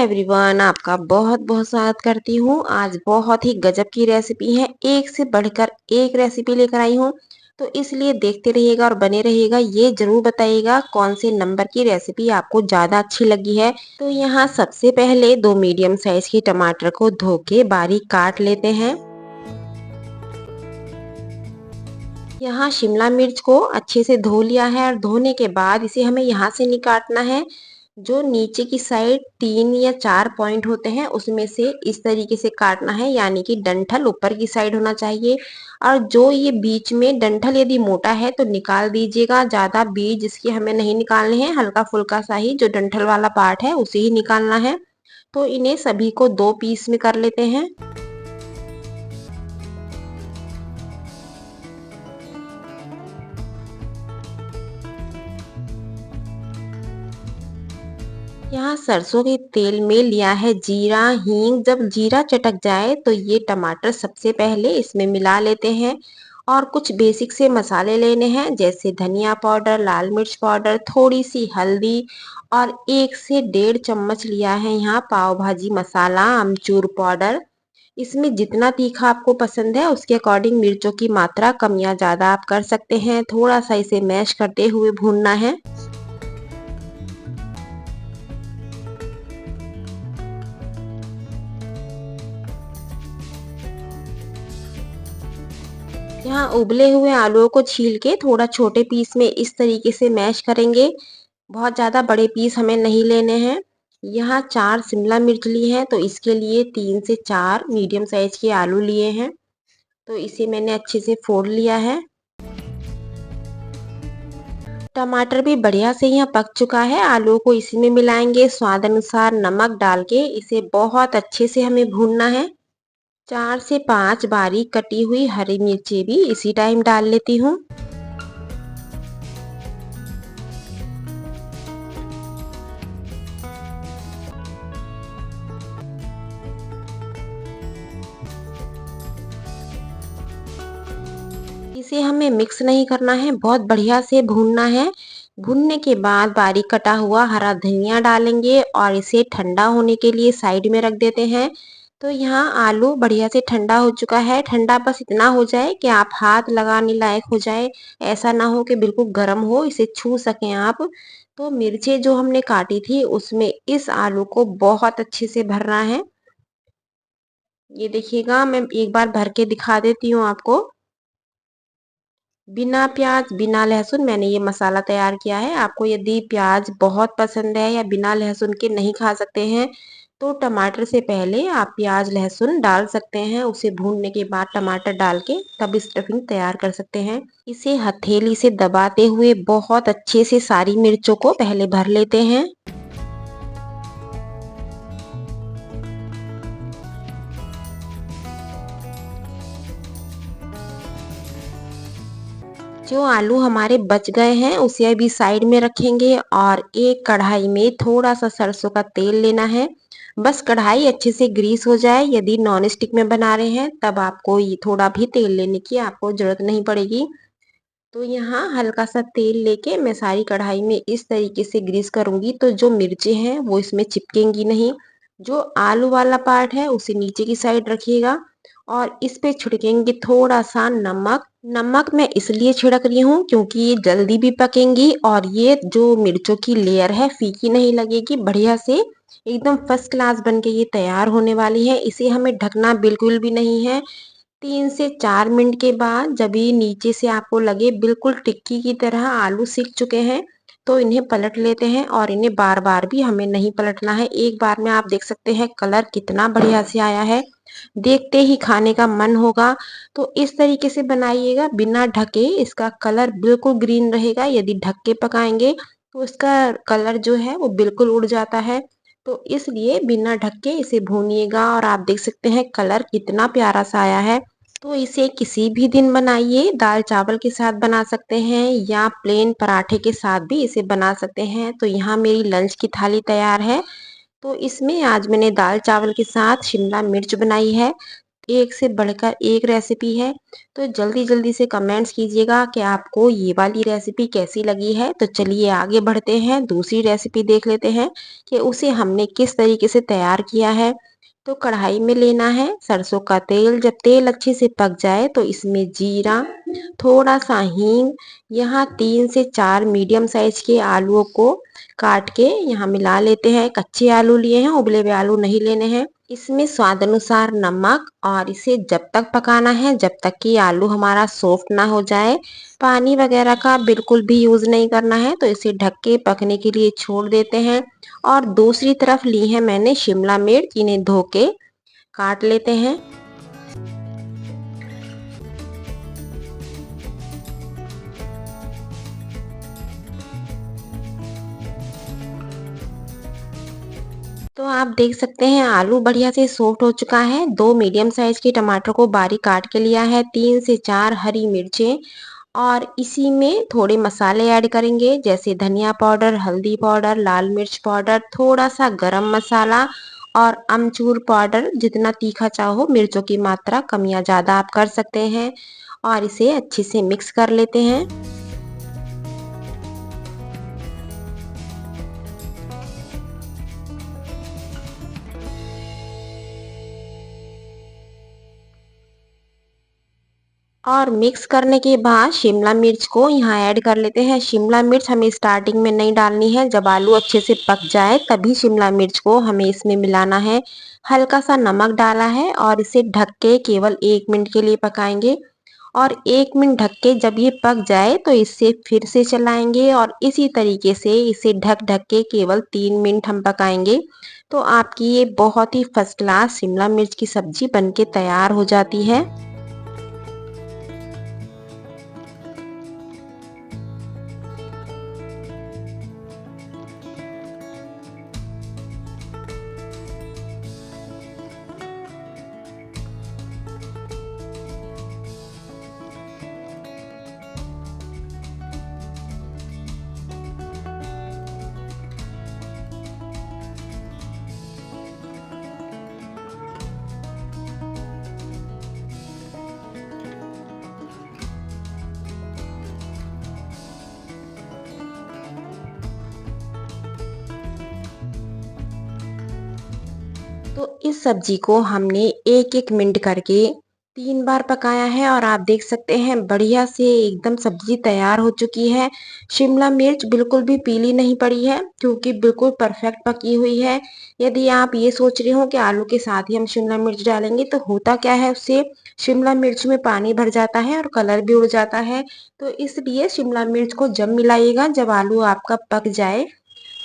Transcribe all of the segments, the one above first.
Everyone, आपका बहुत बहुत स्वागत करती हूँ। आज बहुत ही गजब की रेसिपी है, एक से बढ़कर एक रेसिपी लेकर आई हूँ। तो इसलिए देखते रहिएगा और बने रहिएगा। ये जरूर बताइएगा कौन से नंबर की रेसिपी आपको ज़्यादा अच्छी लगी है। तो यहाँ सबसे पहले दो मीडियम साइज के टमाटर को धो के बारीक काट लेते हैं। यहाँ शिमला मिर्च को अच्छे से धो लिया है और धोने के बाद इसे हमें यहाँ से नहीं काटना है। जो नीचे की साइड 3 या 4 पॉइंट होते हैं उसमें से इस तरीके से काटना है, यानी कि डंठल ऊपर की साइड होना चाहिए। और जो ये बीच में डंठल यदि मोटा है तो निकाल दीजिएगा, ज्यादा बीज इसके हमें नहीं निकालने हैं, हल्का फुल्का सा ही जो डंठल वाला पार्ट है उसे ही निकालना है। तो इन्हें सभी को 2 पीस में कर लेते हैं। यहाँ सरसों के तेल में लिया है जीरा हींग। जब जीरा चटक जाए तो ये टमाटर सबसे पहले इसमें मिला लेते हैं। और कुछ बेसिक से मसाले लेने हैं, जैसे धनिया पाउडर, लाल मिर्च पाउडर, थोड़ी सी हल्दी और 1 से 1.5 चम्मच लिया है यहाँ पाव भाजी मसाला, अमचूर पाउडर। इसमें जितना तीखा आपको पसंद है उसके अकॉर्डिंग मिर्चों की मात्रा कम या ज्यादा आप कर सकते हैं। थोड़ा सा इसे मैश करते हुए भूनना है। यहाँ उबले हुए आलूओं को छील के थोड़ा छोटे पीस में इस तरीके से मैश करेंगे। बहुत ज़्यादा बड़े पीस हमें नहीं लेने हैं। यहाँ 4 शिमला मिर्च ली हैं, तो इसके लिए 3 से 4 मीडियम साइज के आलू लिए हैं। तो इसे मैंने अच्छे से फोड़ लिया है। टमाटर भी बढ़िया से यहाँ पक चुका है। आलूओं को इसी में मिलाएंगे, स्वाद अनुसार नमक डाल के इसे बहुत अच्छे से हमें भूनना है। 4 से 5 बारीक कटी हुई हरी मिर्ची भी इसी टाइम डाल लेती हूँ। इसे हमें मिक्स नहीं करना है, बहुत बढ़िया से भूनना है। भूनने के बाद बारीक कटा हुआ हरा धनिया डालेंगे और इसे ठंडा होने के लिए साइड में रख देते हैं। तो यहाँ आलू बढ़िया से ठंडा हो चुका है। ठंडा बस इतना हो जाए कि आप हाथ लगाने लायक हो जाए, ऐसा ना हो कि बिल्कुल गर्म हो, इसे छू सकें आप। तो मिर्चें जो हमने काटी थी उसमें इस आलू को बहुत अच्छे से भरना है। ये देखिएगा, मैं एक बार भर के दिखा देती हूँ आपको। बिना प्याज बिना लहसुन मैंने ये मसाला तैयार किया है। आपको यदि प्याज बहुत पसंद है या बिना लहसुन के नहीं खा सकते हैं तो टमाटर से पहले आप प्याज लहसुन डाल सकते हैं। उसे भूनने के बाद टमाटर डाल के तब स्टफिंग तैयार कर सकते हैं। इसे हथेली से दबाते हुए बहुत अच्छे से सारी मिर्चों को पहले भर लेते हैं। जो आलू हमारे बच गए हैं उसे अभी साइड में रखेंगे और एक कढ़ाई में थोड़ा सा सरसों का तेल लेना है। बस कढ़ाई अच्छे से ग्रीस हो जाए। यदि नॉन स्टिक में बना रहे हैं तब आपको ये थोड़ा भी तेल लेने की आपको जरूरत नहीं पड़ेगी। तो यहाँ हल्का सा तेल लेके मैं सारी कढ़ाई में इस तरीके से ग्रीस करूंगी, तो जो मिर्चें हैं वो इसमें चिपकेंगी नहीं। जो आलू वाला पार्ट है उसे नीचे की साइड रखिएगा और इस पे छिड़केंगे थोड़ा सा नमक। नमक मैं इसलिए छिड़क रही हूँ क्योंकि ये जल्दी भी पकेंगी और ये जो मिर्चों की लेयर है फीकी नहीं लगेगी, बढ़िया से एकदम फर्स्ट क्लास बन के ये तैयार होने वाली है। इसे हमें ढकना बिल्कुल भी नहीं है। 3 से 4 मिनट के बाद जब ये नीचे से आपको लगे बिल्कुल टिक्की की तरह आलू सिक चुके हैं तो इन्हें पलट लेते हैं। और इन्हें बार बार भी हमें नहीं पलटना है, एक बार में आप देख सकते हैं कलर कितना बढ़िया से आया है, देखते ही खाने का मन होगा। तो इस तरीके से बनाइएगा बिना ढके, इसका कलर बिल्कुल ग्रीन रहेगा। यदि ढक के पकाएंगे तो इसका कलर जो है वो बिल्कुल उड़ जाता है। तो इसलिए बिना ढक के इसे भूनिएगा और आप देख सकते हैं कलर कितना प्यारा सा आया है। तो इसे किसी भी दिन बनाइए, दाल चावल के साथ बना सकते हैं या प्लेन पराठे के साथ भी इसे बना सकते हैं। तो यहाँ मेरी लंच की थाली तैयार है। तो इसमें आज मैंने दाल चावल के साथ शिमला मिर्च बनाई है। एक से बढ़कर एक रेसिपी है। तो जल्दी जल्दी से कमेंट्स कीजिएगा कि आपको ये वाली रेसिपी कैसी लगी है। तो चलिए आगे बढ़ते हैं, दूसरी रेसिपी देख लेते हैं कि उसे हमने किस तरीके से तैयार किया है। तो कढ़ाई में लेना है सरसों का तेल। जब तेल अच्छे से पक जाए तो इसमें जीरा, थोड़ा सा हींग, यहाँ 3 से 4 मीडियम साइज के आलूओं को काट के यहाँ मिला लेते हैं। कच्चे आलू लिए हैं, उबले हुए आलू नहीं लेने हैं। इसमें स्वाद अनुसार नमक, और इसे जब तक पकाना है जब तक कि आलू हमारा सॉफ्ट ना हो जाए। पानी वगैरह का बिल्कुल भी यूज नहीं करना है। तो इसे ढक के पकने के लिए छोड़ देते हैं। और दूसरी तरफ ली है मैंने शिमला मिर्च, इन्हें धो के काट लेते हैं। तो आप देख सकते हैं आलू बढ़िया से सॉफ्ट हो चुका है। 2 मीडियम साइज के टमाटर को बारीक काट के लिया है, 3 से 4 हरी मिर्चें, और इसी में थोड़े मसाले ऐड करेंगे जैसे धनिया पाउडर, हल्दी पाउडर, लाल मिर्च पाउडर, थोड़ा सा गरम मसाला और अमचूर पाउडर। जितना तीखा चाहो, मिर्चों की मात्रा कम या ज़्यादा आप कर सकते हैं। और इसे अच्छे से मिक्स कर लेते हैं। और मिक्स करने के बाद शिमला मिर्च को यहाँ ऐड कर लेते हैं। शिमला मिर्च हमें स्टार्टिंग में नहीं डालनी है, जब आलू अच्छे से पक जाए तभी शिमला मिर्च को हमें इसमें मिलाना है। हल्का सा नमक डाला है और इसे ढक के केवल 1 मिनट के लिए पकाएंगे। और 1 मिनट ढक के जब ये पक जाए तो इसे फिर से चलाएंगे और इसी तरीके से इसे ढक ढक के केवल 3 मिनट हम पकाएंगे। तो आपकी ये बहुत ही फर्स्ट क्लास शिमला मिर्च की सब्जी बनके तैयार हो जाती है। तो इस सब्जी को हमने एक एक मिनट करके 3 बार पकाया है और आप देख सकते हैं बढ़िया से एकदम सब्जी तैयार हो चुकी है। शिमला मिर्च बिल्कुल भी पीली नहीं पड़ी है, क्योंकि बिल्कुल परफेक्ट पकी हुई है। यदि आप ये सोच रहे हो कि आलू के साथ ही हम शिमला मिर्च डालेंगे तो होता क्या है, उससे शिमला मिर्च में पानी भर जाता है और कलर भी उड़ जाता है। तो इसलिए शिमला मिर्च को जब मिलाइएगा, जब आलू आपका पक जाए।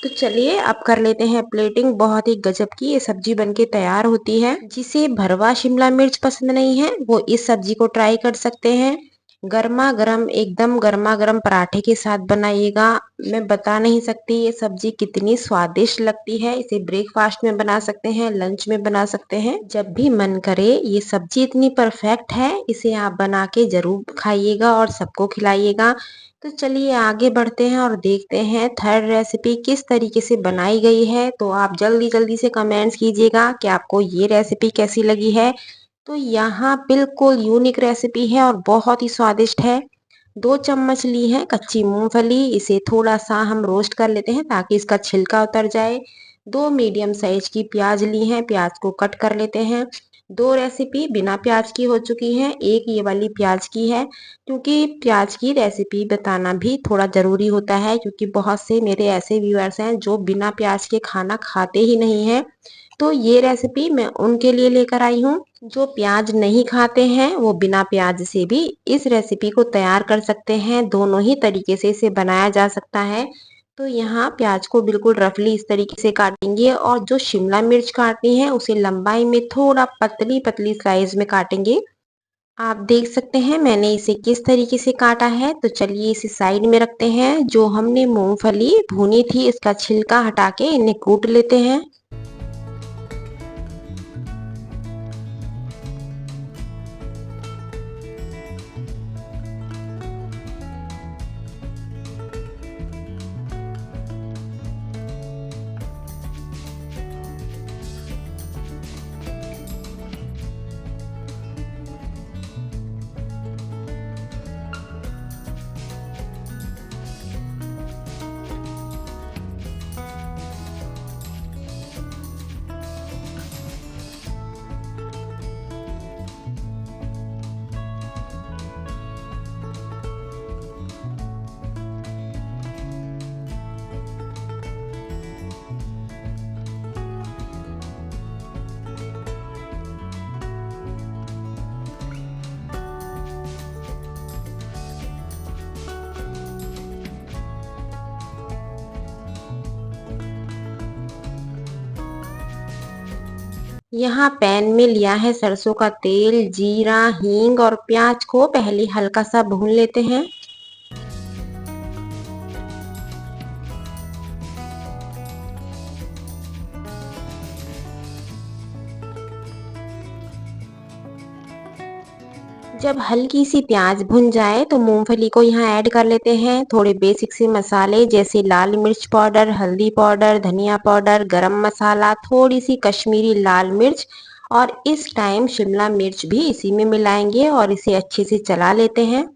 तो चलिए अब कर लेते हैं प्लेटिंग। बहुत ही गजब की ये सब्जी बनके तैयार होती है। जिसे भरवा शिमला मिर्च पसंद नहीं है वो इस सब्जी को ट्राई कर सकते हैं। गर्मा गर्म, एकदम गर्मा गर्म पराठे के साथ बनाइएगा। मैं बता नहीं सकती ये सब्जी कितनी स्वादिष्ट लगती है। इसे ब्रेकफास्ट में बना सकते हैं, लंच में बना सकते हैं, जब भी मन करे। ये सब्जी इतनी परफेक्ट है, इसे आप बना के जरूर खाइएगा और सबको खिलाइएगा। तो चलिए आगे बढ़ते हैं और देखते हैं थर्ड रेसिपी किस तरीके से बनाई गई है। तो आप जल्दी जल्दी से कमेंट्स कीजिएगा कि आपको ये रेसिपी कैसी लगी है। तो यहाँ बिल्कुल यूनिक रेसिपी है और बहुत ही स्वादिष्ट है। 2 चम्मच ली है कच्ची मूंगफली, इसे थोड़ा सा हम रोस्ट कर लेते हैं ताकि इसका छिलका उतर जाए। 2 मीडियम साइज की प्याज ली है, प्याज को कट कर लेते हैं। 2 रेसिपी बिना प्याज की हो चुकी हैं, एक ये वाली प्याज की है। क्योंकि प्याज की रेसिपी बताना भी थोड़ा ज़रूरी होता है, क्योंकि बहुत से मेरे ऐसे व्यूअर्स हैं जो बिना प्याज के खाना खाते ही नहीं हैं। तो ये रेसिपी मैं उनके लिए लेकर आई हूँ। जो प्याज नहीं खाते हैं वो बिना प्याज से भी इस रेसिपी को तैयार कर सकते हैं। दोनों ही तरीके से इसे बनाया जा सकता है। तो यहाँ प्याज को बिल्कुल रफली इस तरीके से काटेंगे, और जो शिमला मिर्च काटनी है उसे लंबाई में थोड़ा पतली पतली साइज में काटेंगे। आप देख सकते हैं मैंने इसे किस तरीके से काटा है। तो चलिए इसे साइड में रखते हैं। जो हमने मूंगफली भूनी थी इसका छिलका हटा के इन्हें कूट लेते हैं। यहाँ पैन में लिया है सरसों का तेल, जीरा, हींग और प्याज को पहले हल्का सा भून लेते हैं। जब हल्की सी प्याज भुन जाए तो मूंगफली को यहाँ ऐड कर लेते हैं। थोड़े बेसिक से मसाले जैसे लाल मिर्च पाउडर, हल्दी पाउडर, धनिया पाउडर, गरम मसाला, थोड़ी सी कश्मीरी लाल मिर्च और इस टाइम शिमला मिर्च भी इसी में मिलाएंगे और इसे अच्छे से चला लेते हैं।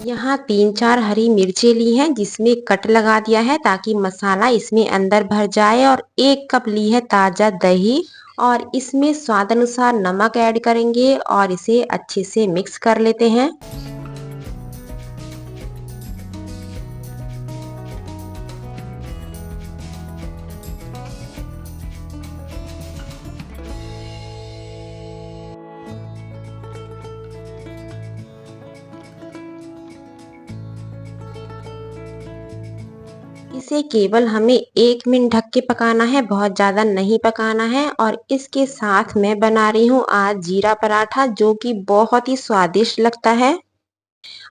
यहाँ 3-4 हरी मिर्चें ली हैं जिसमें कट लगा दिया है ताकि मसाला इसमें अंदर भर जाए और 1 कप ली है ताज़ा दही और इसमें स्वाद अनुसार नमक ऐड करेंगे और इसे अच्छे से मिक्स कर लेते हैं। इसे केवल हमें 1 मिनट ढक के पकाना है, बहुत ज़्यादा नहीं पकाना है। और इसके साथ मैं बना रही हूँ आज जीरा पराठा जो कि बहुत ही स्वादिष्ट लगता है।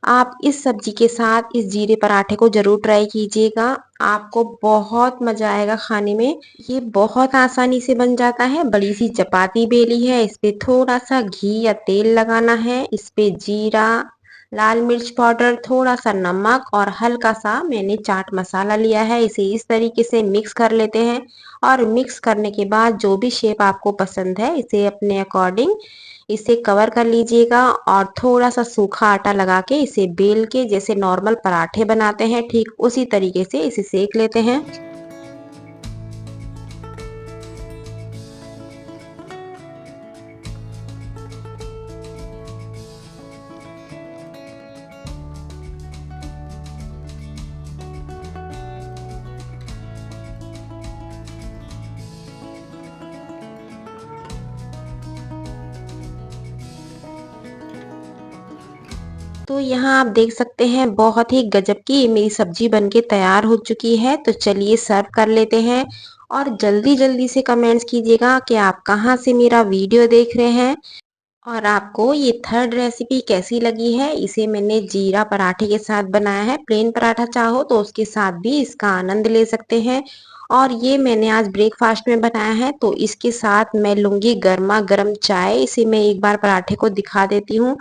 आप इस सब्जी के साथ इस जीरे पराठे को ज़रूर ट्राई कीजिएगा, आपको बहुत मज़ा आएगा खाने में। ये बहुत आसानी से बन जाता है। बड़ी सी चपाती बेली है, इस पे थोड़ा सा घी या तेल लगाना है, इस पे जीरा, लाल मिर्च पाउडर, थोड़ा सा नमक और हल्का सा मैंने चाट मसाला लिया है। इसे इस तरीके से मिक्स कर लेते हैं और मिक्स करने के बाद जो भी शेप आपको पसंद है इसे अपने अकॉर्डिंग इसे कवर कर लीजिएगा और थोड़ा सा सूखा आटा लगा के इसे बेल के जैसे नॉर्मल पराठे बनाते हैं ठीक उसी तरीके से इसे सेक लेते हैं। तो यहाँ आप देख सकते हैं बहुत ही गजब की मेरी सब्जी बनके तैयार हो चुकी है। तो चलिए सर्व कर लेते हैं और जल्दी जल्दी से कमेंट्स कीजिएगा कि आप कहाँ से मेरा वीडियो देख रहे हैं और आपको ये थर्ड रेसिपी कैसी लगी है। इसे मैंने जीरा पराठे के साथ बनाया है, प्लेन पराठा चाहो तो उसके साथ भी इसका आनंद ले सकते हैं। और ये मैंने आज ब्रेकफास्ट में बनाया है तो इसके साथ मैं लूंगी गर्मा गर्म चाय। इसे मैं एक बार पराठे को दिखा देती हूँ।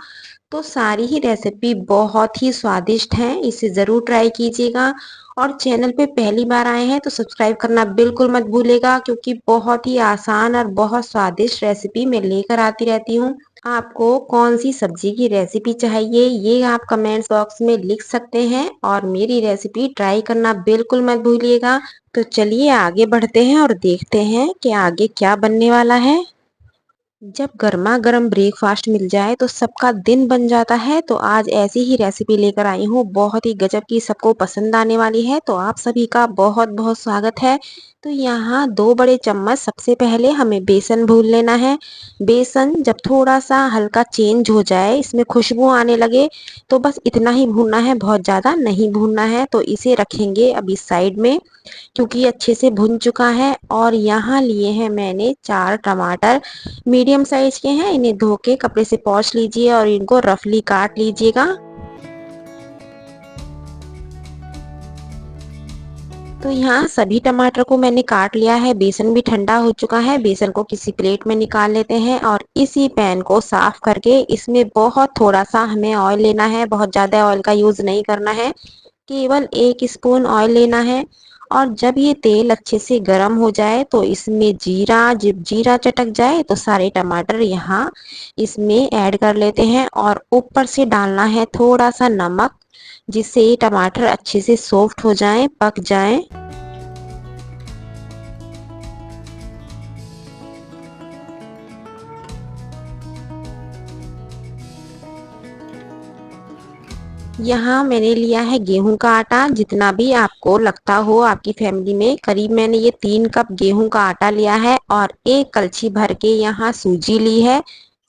तो सारी ही रेसिपी बहुत ही स्वादिष्ट हैं, इसे ज़रूर ट्राई कीजिएगा। और चैनल पे पहली बार आए हैं तो सब्सक्राइब करना बिल्कुल मत भूलेगा क्योंकि बहुत ही आसान और बहुत स्वादिष्ट रेसिपी मैं लेकर आती रहती हूँ। आपको कौन सी सब्जी की रेसिपी चाहिए ये आप कमेंट्स बॉक्स में लिख सकते हैं और मेरी रेसिपी ट्राई करना बिल्कुल मत भूलिएगा। तो चलिए आगे बढ़ते हैं और देखते हैं कि आगे क्या बनने वाला है। जब गर्मा गर्म ब्रेकफास्ट मिल जाए तो सबका दिन बन जाता है। तो आज ऐसी ही रेसिपी लेकर आई हूँ बहुत ही गजब की, सबको पसंद आने वाली है। तो आप सभी का बहुत बहुत स्वागत है। तो यहाँ 2 बड़े चम्मच सबसे पहले हमें बेसन भून लेना है। बेसन जब थोड़ा सा हल्का चेंज हो जाए, इसमें खुशबू आने लगे तो बस इतना ही भूनना है, बहुत ज़्यादा नहीं भूनना है। तो इसे रखेंगे अभी साइड में क्योंकि अच्छे से भुन चुका है। और यहाँ लिए हैं मैंने 4 टमाटर, मीडियम साइज के हैं। इन्हें धो के कपड़े से पोंछ लीजिए और इनको रफली काट लीजिएगा। तो यहाँ सभी टमाटर को मैंने काट लिया है। बेसन भी ठंडा हो चुका है। बेसन को किसी प्लेट में निकाल लेते हैं और इसी पैन को साफ करके इसमें बहुत थोड़ा सा हमें ऑयल लेना है, बहुत ज़्यादा ऑयल का यूज़ नहीं करना है, केवल 1 स्पून ऑयल लेना है। और जब ये तेल अच्छे से गर्म हो जाए तो इसमें जीरा, जब जीरा चटक जाए तो सारे टमाटर यहाँ इसमें ऐड कर लेते हैं और ऊपर से डालना है थोड़ा सा नमक जिससे ये टमाटर अच्छे से सॉफ्ट हो जाएं, पक जाएं। यहाँ मैंने लिया है गेहूं का आटा, जितना भी आपको लगता हो आपकी फैमिली में। करीब मैंने ये 3 कप गेहूं का आटा लिया है और 1 कलछी भर के यहाँ सूजी ली है।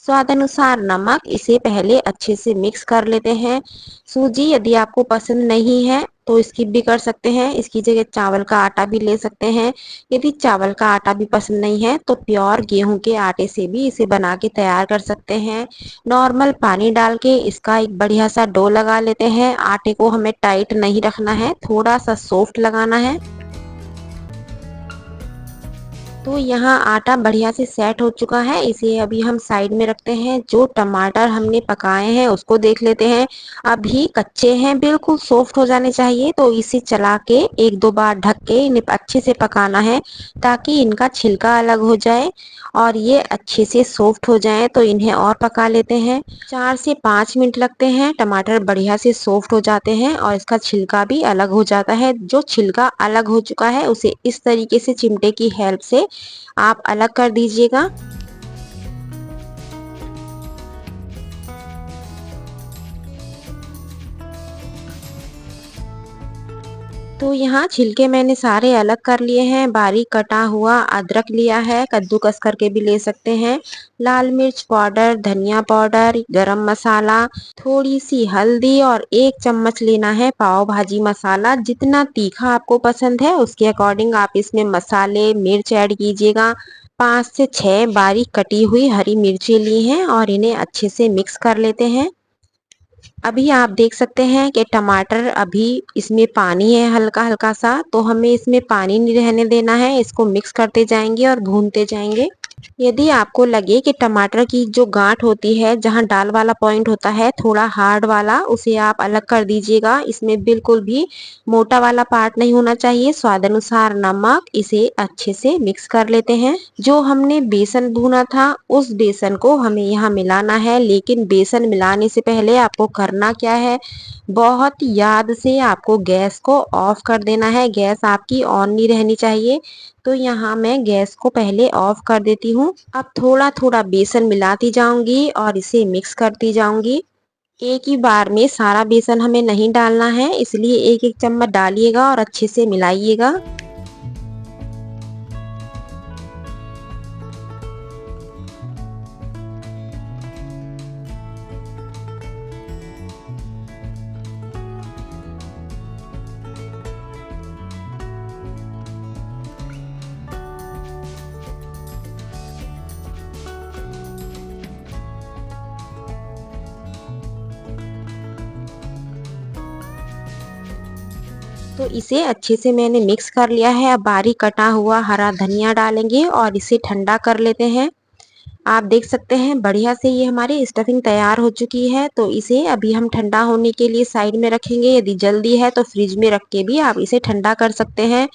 स्वाद अनुसार नमक, इसे पहले अच्छे से मिक्स कर लेते हैं। सूजी यदि आपको पसंद नहीं है तो स्किप भी कर सकते हैं, इसकी जगह चावल का आटा भी ले सकते हैं। यदि चावल का आटा भी पसंद नहीं है तो प्योर गेहूं के आटे से भी इसे बना के तैयार कर सकते हैं। नॉर्मल पानी डाल के इसका एक बढ़िया सा डो लगा लेते हैं। आटे को हमें टाइट नहीं रखना है, थोड़ा सा सॉफ्ट लगाना है। तो यहाँ आटा बढ़िया से सेट हो चुका है, इसे अभी हम साइड में रखते हैं। जो टमाटर हमने पकाए हैं उसको देख लेते हैं। अभी कच्चे हैं, बिल्कुल सॉफ्ट हो जाने चाहिए, तो इसे चला के 1-2 बार ढक के इन्हें अच्छे से पकाना है ताकि इनका छिलका अलग हो जाए और ये अच्छे से सॉफ्ट हो जाए। तो इन्हें और पका लेते हैं। 4 से 5 मिनट लगते हैं, टमाटर बढ़िया से सॉफ्ट हो जाते हैं और इसका छिलका भी अलग हो जाता है। जो छिलका अलग हो चुका है उसे इस तरीके से चिमटे की हेल्प से आप अलग कर दीजिएगा। तो यहाँ छिलके मैंने सारे अलग कर लिए हैं। बारीक कटा हुआ अदरक लिया है, कद्दूकस करके भी ले सकते हैं। लाल मिर्च पाउडर, धनिया पाउडर, गरम मसाला, थोड़ी सी हल्दी और 1 चम्मच लेना है पाव भाजी मसाला। जितना तीखा आपको पसंद है उसके अकॉर्डिंग आप इसमें मसाले मिर्च ऐड कीजिएगा। 5 से 6 बारीक कटी हुई हरी मिर्ची ली हैं और इन्हें अच्छे से मिक्स कर लेते हैं। अभी आप देख सकते हैं कि टमाटर अभी इसमें पानी है हल्का हल्का सा, तो हमें इसमें पानी नहीं रहने देना है। इसको मिक्स करते जाएंगे और भूनते जाएंगे। यदि आपको लगे कि टमाटर की जो गांठ होती है, जहां डाल वाला पॉइंट होता है थोड़ा हार्ड वाला, उसे आप अलग कर दीजिएगा। इसमें बिल्कुल भी मोटा वाला पार्ट नहीं होना चाहिए। स्वाद अनुसार नमक, इसे अच्छे से मिक्स कर लेते हैं। जो हमने बेसन भूना था उस बेसन को हमें यहाँ मिलाना है, लेकिन बेसन मिलाने से पहले आपको करना क्या है, बहुत याद से आपको गैस को ऑफ कर देना है। गैस आपकी ऑन नहीं रहनी चाहिए। तो यहाँ मैं गैस को पहले ऑफ कर देती हूँ। अब थोड़ा थोड़ा बेसन मिलाती जाऊंगी और इसे मिक्स करती जाऊंगी। एक ही बार में सारा बेसन हमें नहीं डालना है, इसलिए 1-1 चम्मच डालिएगा और अच्छे से मिलाइएगा। तो इसे अच्छे से मैंने मिक्स कर लिया है। अब बारीक कटा हुआ हरा धनिया डालेंगे और इसे ठंडा कर लेते हैं। आप देख सकते हैं बढ़िया से ये हमारी स्टफिंग तैयार हो चुकी है। तो इसे अभी हम ठंडा होने के लिए साइड में रखेंगे। यदि जल्दी है तो फ्रिज में रख के भी आप इसे ठंडा कर सकते हैं।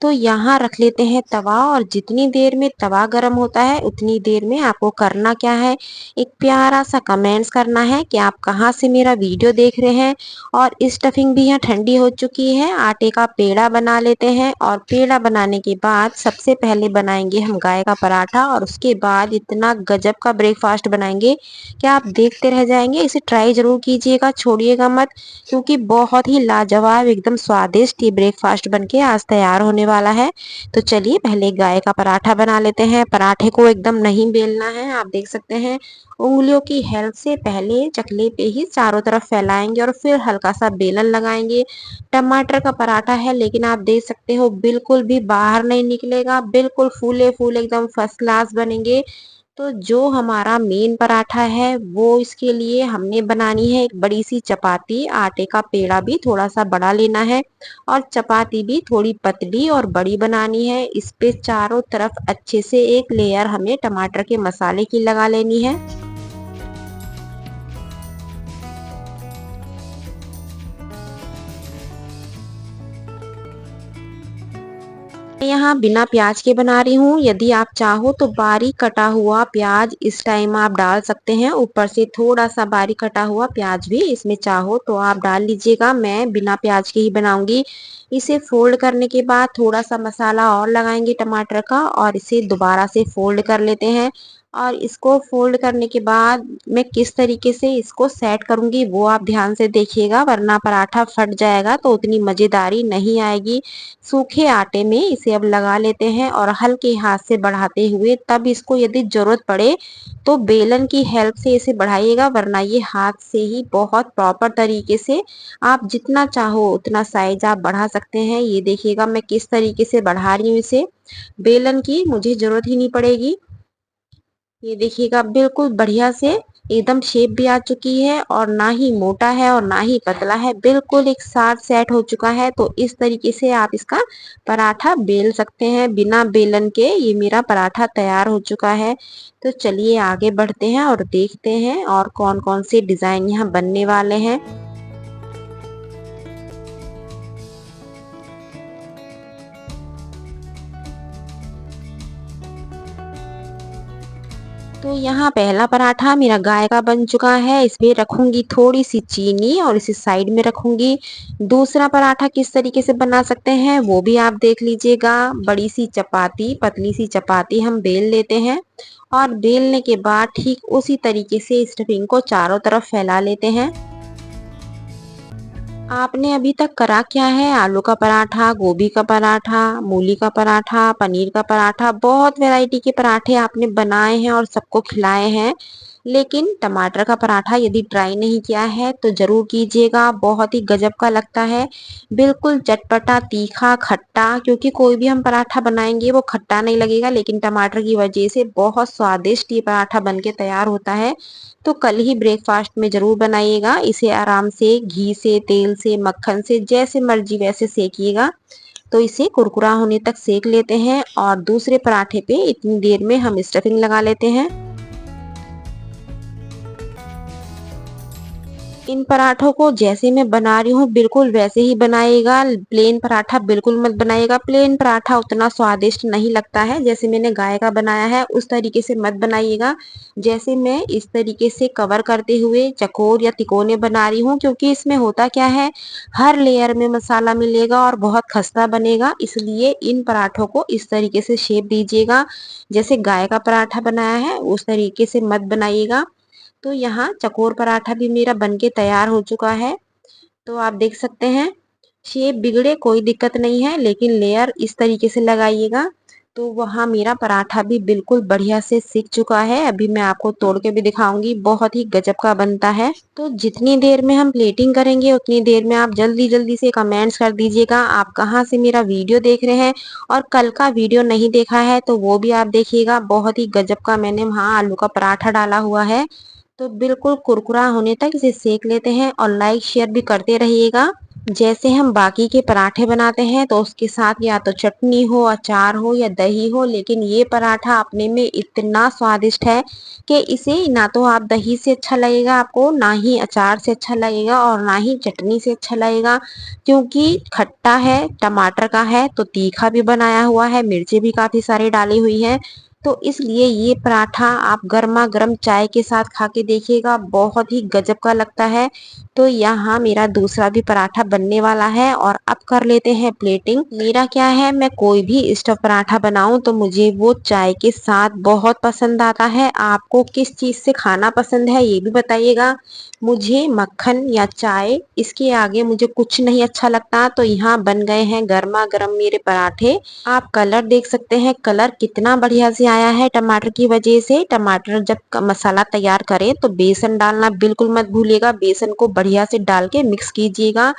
तो यहाँ रख लेते हैं तवा, और जितनी देर में तवा गर्म होता है उतनी देर में आपको करना क्या है, एक प्यारा सा कमेंट्स करना है कि आप कहाँ से मेरा वीडियो देख रहे हैं। और स्टफिंग भी यहाँ ठंडी हो चुकी है। आटे का पेड़ा बना लेते हैं और पेड़ा बनाने के बाद सबसे पहले बनाएंगे हम गाय का पराठा, और उसके बाद इतना गजब का ब्रेकफास्ट बनाएंगे कि आप देखते रह जाएंगे। इसे ट्राई जरूर कीजिएगा, छोड़िएगा मत, क्योंकि बहुत ही लाजवाब एकदम स्वादिष्ट ये ब्रेकफास्ट बनके आज तैयार होने वाला है। तो चलिए पहले गाय का पराठा बना लेते हैं। पराठे को एकदम नहीं बेलना है, आप देख सकते हैं उंगलियों की हेल्प से पहले चकले पे ही चारों तरफ फैलाएंगे और फिर हल्का सा बेलन लगाएंगे। टमाटर का पराठा है, लेकिन आप देख सकते हो बिल्कुल भी बाहर नहीं निकलेगा, बिल्कुल फूले फूले एकदम फर्स्ट क्लास बनेंगे। तो जो हमारा मेन पराठा है वो इसके लिए हमने बनानी है एक बड़ी सी चपाती। आटे का पेड़ा भी थोड़ा सा बड़ा लेना है और चपाती भी थोड़ी पतली और बड़ी बनानी है। इस पे चारों तरफ अच्छे से एक लेयर हमें टमाटर के मसाले की लगा लेनी है। मैं यहाँ बिना प्याज के बना रही हूँ। यदि आप चाहो तो बारीक कटा हुआ प्याज इस टाइम आप डाल सकते हैं। ऊपर से थोड़ा सा बारीक कटा हुआ प्याज भी इसमें चाहो तो आप डाल लीजिएगा। मैं बिना प्याज के ही बनाऊंगी। इसे फोल्ड करने के बाद थोड़ा सा मसाला और लगाएंगे टमाटर का और इसे दोबारा से फोल्ड कर लेते हैं। और इसको फोल्ड करने के बाद मैं किस तरीके से इसको सेट करूंगी वो आप ध्यान से देखिएगा, वरना पराठा फट जाएगा तो उतनी मजेदारी नहीं आएगी। सूखे आटे में इसे अब लगा लेते हैं और हल्के हाथ से बढ़ाते हुए, तब इसको यदि जरूरत पड़े तो बेलन की हेल्प से इसे बढ़ाइएगा, वरना ये हाथ से ही बहुत प्रॉपर तरीके से आप जितना चाहो उतना साइज आप बढ़ा सकते हैं। ये देखिएगा मैं किस तरीके से बढ़ा रही हूँ इसे, बेलन की मुझे जरूरत ही नहीं पड़ेगी। ये देखिएगा बिल्कुल बढ़िया से एकदम शेप भी आ चुकी है और ना ही मोटा है और ना ही पतला है, बिल्कुल एक साथ सेट हो चुका है। तो इस तरीके से आप इसका पराठा बेल सकते हैं बिना बेलन के। ये मेरा पराठा तैयार हो चुका है। तो चलिए आगे बढ़ते हैं और देखते हैं और कौन कौन से डिजाइन यहाँ बनने वाले हैं। तो यहाँ पहला पराठा मेरा गाय का बन चुका है, इसमें रखूंगी थोड़ी सी चीनी और इसे साइड में रखूंगी। दूसरा पराठा किस तरीके से बना सकते हैं वो भी आप देख लीजिएगा। बड़ी सी चपाती, पतली सी चपाती हम बेल लेते हैं और बेलने के बाद ठीक उसी तरीके से स्टफिंग को चारों तरफ फैला लेते हैं। आपने अभी तक करा क्या है? आलू का पराठा, गोभी का पराठा, मूली का पराठा, पनीर का पराठा, बहुत वैरायटी के पराठे आपने बनाए हैं और सबको खिलाए हैं। लेकिन टमाटर का पराठा यदि ट्राई नहीं किया है तो जरूर कीजिएगा, बहुत ही गजब का लगता है। बिल्कुल चटपटा, तीखा, खट्टा, क्योंकि कोई भी हम पराठा बनाएंगे वो खट्टा नहीं लगेगा, लेकिन टमाटर की वजह से बहुत स्वादिष्ट ये पराठा बनके तैयार होता है। तो कल ही ब्रेकफास्ट में जरूर बनाइएगा। इसे आराम से घी से, तेल से, मक्खन से, जैसे मर्जी वैसे सेकिएगा। तो इसे कुरकुरा होने तक सेक लेते हैं और दूसरे पराठे पे इतनी देर में हम स्टफिंग लगा लेते हैं। इन पराठों को जैसे मैं बना रही हूँ बिल्कुल वैसे ही बनाइएगा। प्लेन पराठा बिल्कुल मत बनाइएगा, प्लेन पराठा उतना स्वादिष्ट नहीं लगता है। जैसे मैंने गाय का बनाया है उस तरीके से मत बनाइएगा। जैसे मैं इस तरीके से कवर करते हुए चकोर या तिकोने बना रही हूँ, क्योंकि इसमें होता क्या है, हर लेयर में मसाला मिलेगा और बहुत खस्ता बनेगा, इसलिए इन पराठों को इस तरीके से शेप दीजिएगा। जैसे गाय का पराठा बनाया है उस तरीके से मत बनाइएगा। तो यहाँ चकोर पराठा भी मेरा बनके तैयार हो चुका है। तो आप देख सकते हैं शेप बिगड़े कोई दिक्कत नहीं है, लेकिन लेयर इस तरीके से लगाइएगा। तो वहाँ मेरा पराठा भी बिल्कुल बढ़िया से सिक चुका है। अभी मैं आपको तोड़ के भी दिखाऊंगी, बहुत ही गजब का बनता है। तो जितनी देर में हम प्लेटिंग करेंगे उतनी देर में आप जल्दी जल्दी से कमेंट्स कर दीजिएगा आप कहाँ से मेरा वीडियो देख रहे हैं। और कल का वीडियो नहीं देखा है तो वो भी आप देखिएगा, बहुत ही गजब का मैंने वहाँ आलू का पराठा डाला हुआ है। तो बिल्कुल कुरकुरा होने तक इसे सेक लेते हैं और लाइक शेयर भी करते रहिएगा। जैसे हम बाकी के पराठे बनाते हैं तो उसके साथ या तो चटनी हो, अचार हो या दही हो, लेकिन ये पराठा अपने में इतना स्वादिष्ट है कि इसे ना तो आप दही से अच्छा लगेगा आपको, ना ही अचार से अच्छा लगेगा और ना ही चटनी से अच्छा लगेगा। क्योंकि खट्टा है, टमाटर का है, तो तीखा भी बनाया हुआ है, मिर्ची भी काफी सारी डाली हुई है। तो इसलिए ये पराठा आप गर्मा गर्म चाय के साथ खा के देखिएगा, बहुत ही गजब का लगता है। तो यहाँ मेरा दूसरा भी पराठा बनने वाला है और अब कर लेते हैं प्लेटिंग। मेरा क्या है, मैं कोई भी स्टफ पराठा बनाऊं तो मुझे वो चाय के साथ बहुत पसंद आता है। आपको किस चीज से खाना पसंद है ये भी बताइएगा। मुझे मक्खन या चाय, इसके आगे मुझे कुछ नहीं अच्छा लगता। तो यहाँ बन गए हैं गर्मा गर्म मेरे पराठे। आप कलर देख सकते हैं, कलर कितना बढ़िया से आया है टमाटर की वजह से। टमाटर जब मसाला तैयार करें तो बेसन डालना बिल्कुल मत भूलिएगा, बेसन को बढ़िया से डाल के मिक्स कीजिएगा।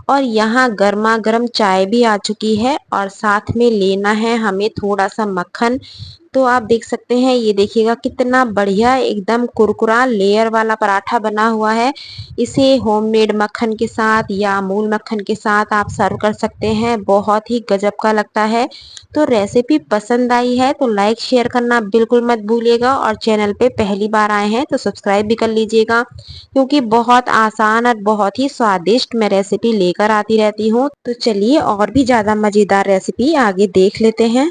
और यहाँ गर्मा गर्म चाय भी आ चुकी है और साथ में लेना है हमें थोड़ा सा मक्खन। तो आप देख सकते हैं, ये देखिएगा कितना बढ़िया एकदम कुरकुरा लेयर वाला पराठा बना हुआ है। इसे होममेड मक्खन के साथ या अमूल मक्खन के साथ आप सर्व कर सकते हैं, बहुत ही गजब का लगता है। तो रेसिपी पसंद आई है तो लाइक शेयर करना बिल्कुल मत भूलिएगा और चैनल पे पहली बार आए हैं तो सब्सक्राइब भी कर लीजिएगा, क्योंकि बहुत आसान और बहुत ही स्वादिष्ट मैं रेसिपी लेकर आती रहती हूँ। तो चलिए और भी ज्यादा मजेदार रेसिपी आगे देख लेते हैं।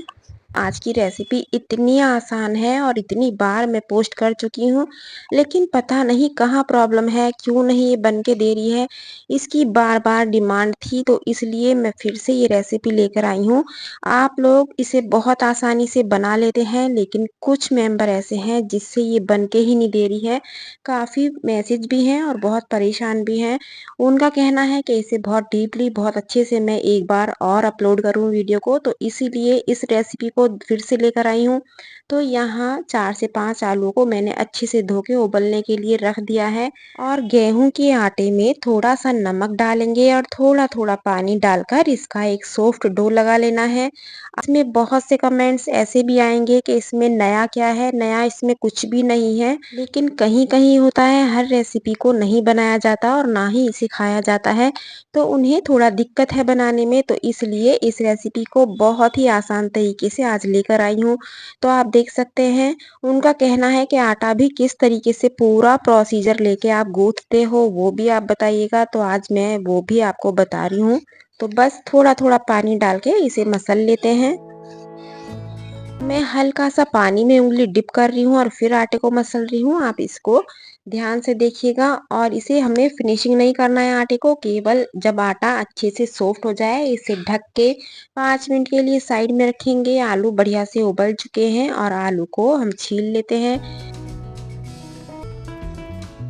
आज की रेसिपी इतनी आसान है और इतनी बार मैं पोस्ट कर चुकी हूँ, लेकिन पता नहीं कहाँ प्रॉब्लम है, क्यों नहीं ये बन के दे रही है। इसकी बार-बार डिमांड थी तो इसलिए मैं फिर से ये रेसिपी लेकर आई हूँ। आप लोग इसे बहुत आसानी से बना लेते हैं, लेकिन कुछ मेंबर ऐसे हैं जिससे ये बन के ही नहीं दे रही है। काफ़ी मैसेज भी हैं और बहुत परेशान भी हैं। उनका कहना है कि इसे बहुत डीपली, बहुत अच्छे से मैं एक बार और अपलोड करूँ वीडियो को, तो इसीलिए इस रेसिपी को फिर से लेकर आई हूँ। तो यहाँ 4 से 5 आलू को मैंने अच्छे से धो के उबलने के लिए रख दिया है और गेहूं के आटे में थोड़ा-सा नमक डालेंगे और थोड़ा-थोड़ा पानी डालकर इसका एक सॉफ्ट डो लगा लेना है। इसमें बहुत से कमेंट्स ऐसे भी आएंगे कि इसमें नया क्या है, नया इसमें कुछ भी नहीं है। लेकिन कहीं-कहीं होता है, हर रेसिपी को नहीं बनाया जाता और ना ही इसे खाया जाता है, तो उन्हें थोड़ा दिक्कत है बनाने में, तो इसलिए इस रेसिपी को बहुत ही आसान तरीके से आज लेकर आई हूँ। तो आप देख सकते हैं, उनका कहना है कि आटा भी किस तरीके से पूरा प्रोसीजर लेके आप गूँथते हो वो भी आप बताइएगा, तो आज मैं वो भी आपको बता रही हूँ। तो बस थोड़ा-थोड़ा पानी डाल के इसे मसल लेते हैं। मैं हल्का-सा पानी में उँगली डिप कर रही हूँ और फिर आटे को मसल रही हूँ। आप इसको ध्यान से देखिएगा और इसे हमें फिनिशिंग नहीं करना है आटे को, केवल जब आटा अच्छे से सॉफ्ट हो जाए इसे ढक के 5 मिनट के लिए साइड में रखेंगे। आलू बढ़िया से उबल चुके हैं और आलू को हम छील लेते हैं।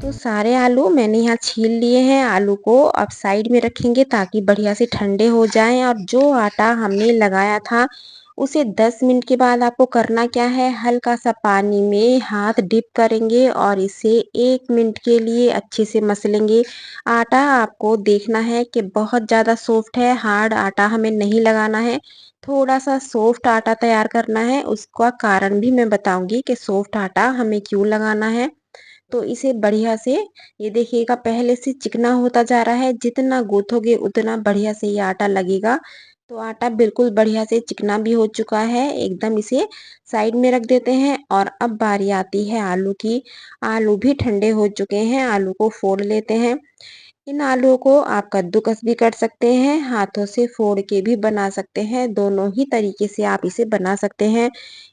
तो सारे आलू मैंने यहाँ छील लिए हैं। आलू को अब साइड में रखेंगे ताकि बढ़िया से ठंडे हो जाएं और जो आटा हमने लगाया था उसे 10 मिनट के बाद आपको करना क्या है, हल्का सा पानी में हाथ डिप करेंगे और इसे 1 मिनट के लिए अच्छे से मसलेंगे। आटा आपको देखना है कि बहुत ज़्यादा सॉफ्ट है, हार्ड आटा हमें नहीं लगाना है। थोड़ा सा सॉफ्ट आटा तैयार करना है, उसका कारण भी मैं बताऊंगी कि सॉफ्ट आटा हमें क्यों लगाना है। तो इसे बढ़िया से, ये देखिएगा पहले से चिकना होता जा रहा है, जितना गूथोगे उतना बढ़िया से ये आटा लगेगा। तो आटा बिल्कुल बढ़िया से चिकना भी हो चुका है, एकदम इसे साइड में रख देते हैं और अब बारी आती है आलू की। आलू भी ठंडे हो चुके हैं, आलू को फोड़ लेते हैं। इन आलूओं को आप कद्दूकस भी कर सकते हैं, हाथों से फोड़ के भी बना सकते हैं, दोनों ही तरीके से आप इसे बना सकते हैं।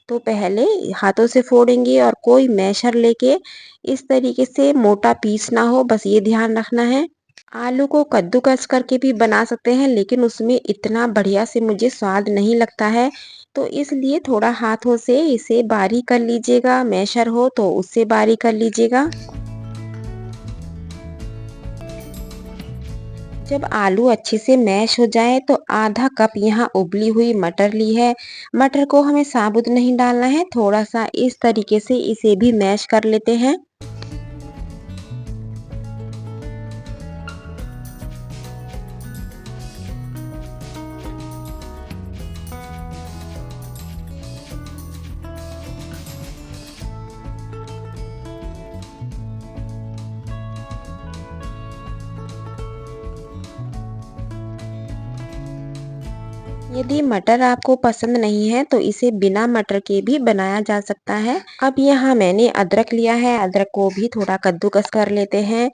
तो पहले हाथों से फोड़ेंगे और कोई मैशर लेके इस तरीके से मोटा पीस ना हो, बस ये ध्यान रखना है। आलू को कद्दूकस करके भी बना सकते हैं, लेकिन उसमें इतना बढ़िया से मुझे स्वाद नहीं लगता है, तो इसलिए थोड़ा हाथों से इसे बारीक कर लीजिएगा, मैशर हो तो उससे बारीक कर लीजिएगा। जब आलू अच्छे से मैश हो जाए तो आधा कप यहाँ उबली हुई मटर ली है। मटर को हमें साबुत नहीं डालना है, थोड़ा सा इस तरीके से इसे भी मैश कर लेते हैं। यदि मटर आपको पसंद नहीं है तो इसे बिना मटर के भी बनाया जा सकता है। अब यहाँ मैंने अदरक लिया है, अदरक को भी थोड़ा कद्दूकस कर लेते हैं।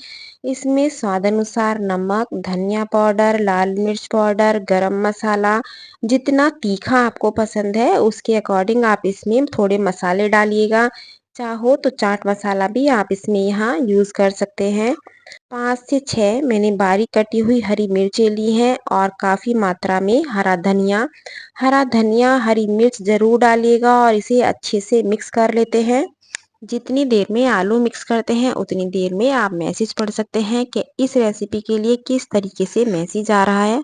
इसमें स्वाद अनुसार नमक, धनिया पाउडर, लाल मिर्च पाउडर, गरम मसाला, जितना तीखा आपको पसंद है उसके अकॉर्डिंग आप इसमें थोड़े मसाले डालिएगा। चाहो तो चाट मसाला भी आप इसमें यहाँ यूज़ कर सकते हैं। 5 से 6 मैंने बारीक कटी हुई हरी मिर्चें ली हैं और काफ़ी मात्रा में हरा धनिया, हरी मिर्च ज़रूर डालिएगा और इसे अच्छे से मिक्स कर लेते हैं। जितनी देर में आलू मिक्स करते हैं उतनी देर में आप मैसेज पढ़ सकते हैं कि इस रेसिपी के लिए किस तरीके से मैसेज आ रहा है।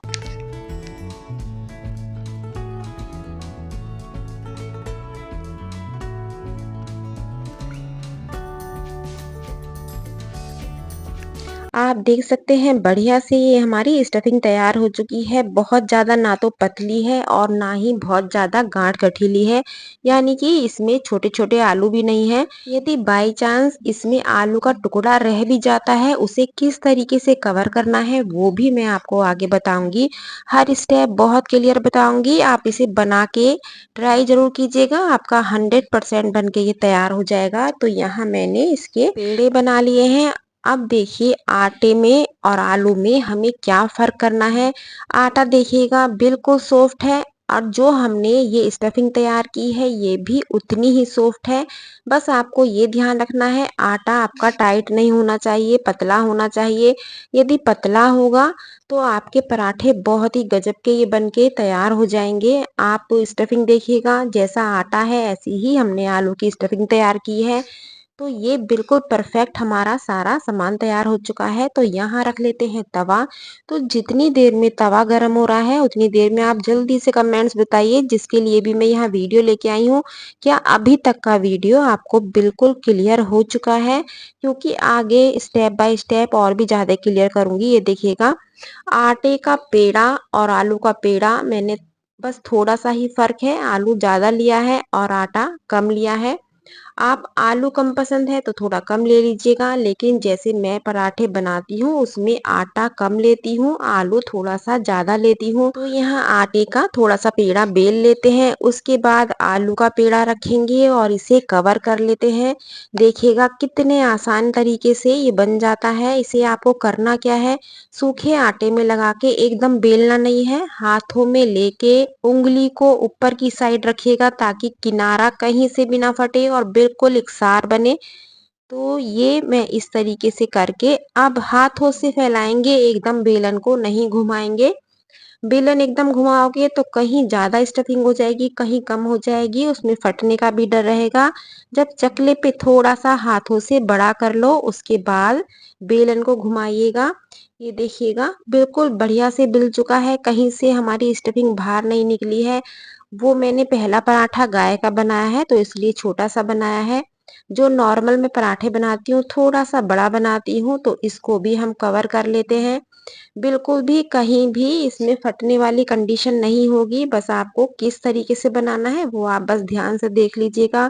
आप देख सकते हैं बढ़िया से ये हमारी स्टफिंग तैयार हो चुकी है। बहुत ज़्यादा ना तो पतली है और ना ही बहुत ज़्यादा गाढ़ गठीली है, यानी कि इसमें छोटे-छोटे आलू भी नहीं है। यदि बाई चांस इसमें आलू का टुकड़ा रह भी जाता है, उसे किस तरीके से कवर करना है वो भी मैं आपको आगे बताऊंगी। हर स्टेप बहुत क्लियर बताऊंगी, आप इसे बना के ट्राई ज़रूर कीजिएगा, आपका 100% बन के ये तैयार हो जाएगा। तो यहाँ मैंने इसके पेड़े बना लिए हैं। अब देखिए आटे में और आलू में हमें क्या फ़र्क करना है। आटा देखिएगा बिल्कुल सॉफ्ट है और जो हमने ये स्टफिंग तैयार की है ये भी उतनी ही सॉफ्ट है। बस आपको ये ध्यान रखना है आटा आपका टाइट नहीं होना चाहिए, पतला होना चाहिए। यदि पतला होगा तो आपके पराठे बहुत ही गजब के ये बन के तैयार हो जाएंगे। आप स्टफिंग देखिएगा, जैसा आटा है ऐसी ही हमने आलू की स्टफिंग तैयार की है। तो ये बिल्कुल परफेक्ट हमारा सारा सामान तैयार हो चुका है। तो यहाँ रख लेते हैं तवा। तो जितनी देर में तवा गर्म हो रहा है उतनी देर में आप जल्दी से कमेंट्स बताइए, जिसके लिए भी मैं यहाँ वीडियो लेके आई हूँ। क्या अभी तक का वीडियो आपको बिल्कुल क्लियर हो चुका है? क्योंकि आगे स्टेप बाय स्टेप और भी ज्यादा क्लियर करूंगी। ये देखिएगा, आटे का पेड़ा और आलू का पेड़ा मैंने बस थोड़ा सा ही फर्क है, आलू ज्यादा लिया है और आटा कम लिया है। आप आलू कम पसंद है तो थोड़ा कम ले लीजिएगा, लेकिन जैसे मैं पराठे बनाती हूँ उसमें आटा कम लेती हूँ, आलू थोड़ा सा ज्यादा लेती हूँ। तो यहाँ आटे का थोड़ा सा पेड़ा बेल लेते हैं, उसके बाद आलू का पेड़ा रखेंगे और इसे कवर कर लेते हैं। देखिएगा कितने आसान तरीके से ये बन जाता है। इसे आपको करना क्या है, सूखे आटे में लगा के एकदम बेलना नहीं है, हाथों में लेके उंगली को ऊपर की साइड रखिएगा ताकि किनारा कहीं से भी ना फटे और बिल्कुल एकसार बने। तो ये मैं इस तरीके से करके अब हाथों से फैलाएंगे, एकदम बेलन को नहीं घुमाएंगे। बेलन एकदम घुमाओगे तो कहीं ज्यादा स्टफिंग हो जाएगी, कहीं कम हो जाएगी, उसमें फटने का भी डर रहेगा। जब चकले पे थोड़ा सा हाथों से बड़ा कर लो उसके बाद बेलन को घुमाइएगा। ये देखिएगा बिल्कुल बढ़िया से बिल चुका है, कहीं से हमारी स्टफिंग बाहर नहीं निकली है। वो मैंने पहला पराठा गाय का बनाया है तो इसलिए छोटा सा बनाया है। जो नॉर्मल मैं पराठे बनाती हूँ थोड़ा सा बड़ा बनाती हूँ, तो इसको भी हम कवर कर लेते हैं। बिल्कुल भी कहीं भी इसमें फटने वाली कंडीशन नहीं होगी। बस आपको किस तरीके से बनाना है वो आप बस ध्यान से देख लीजिएगा।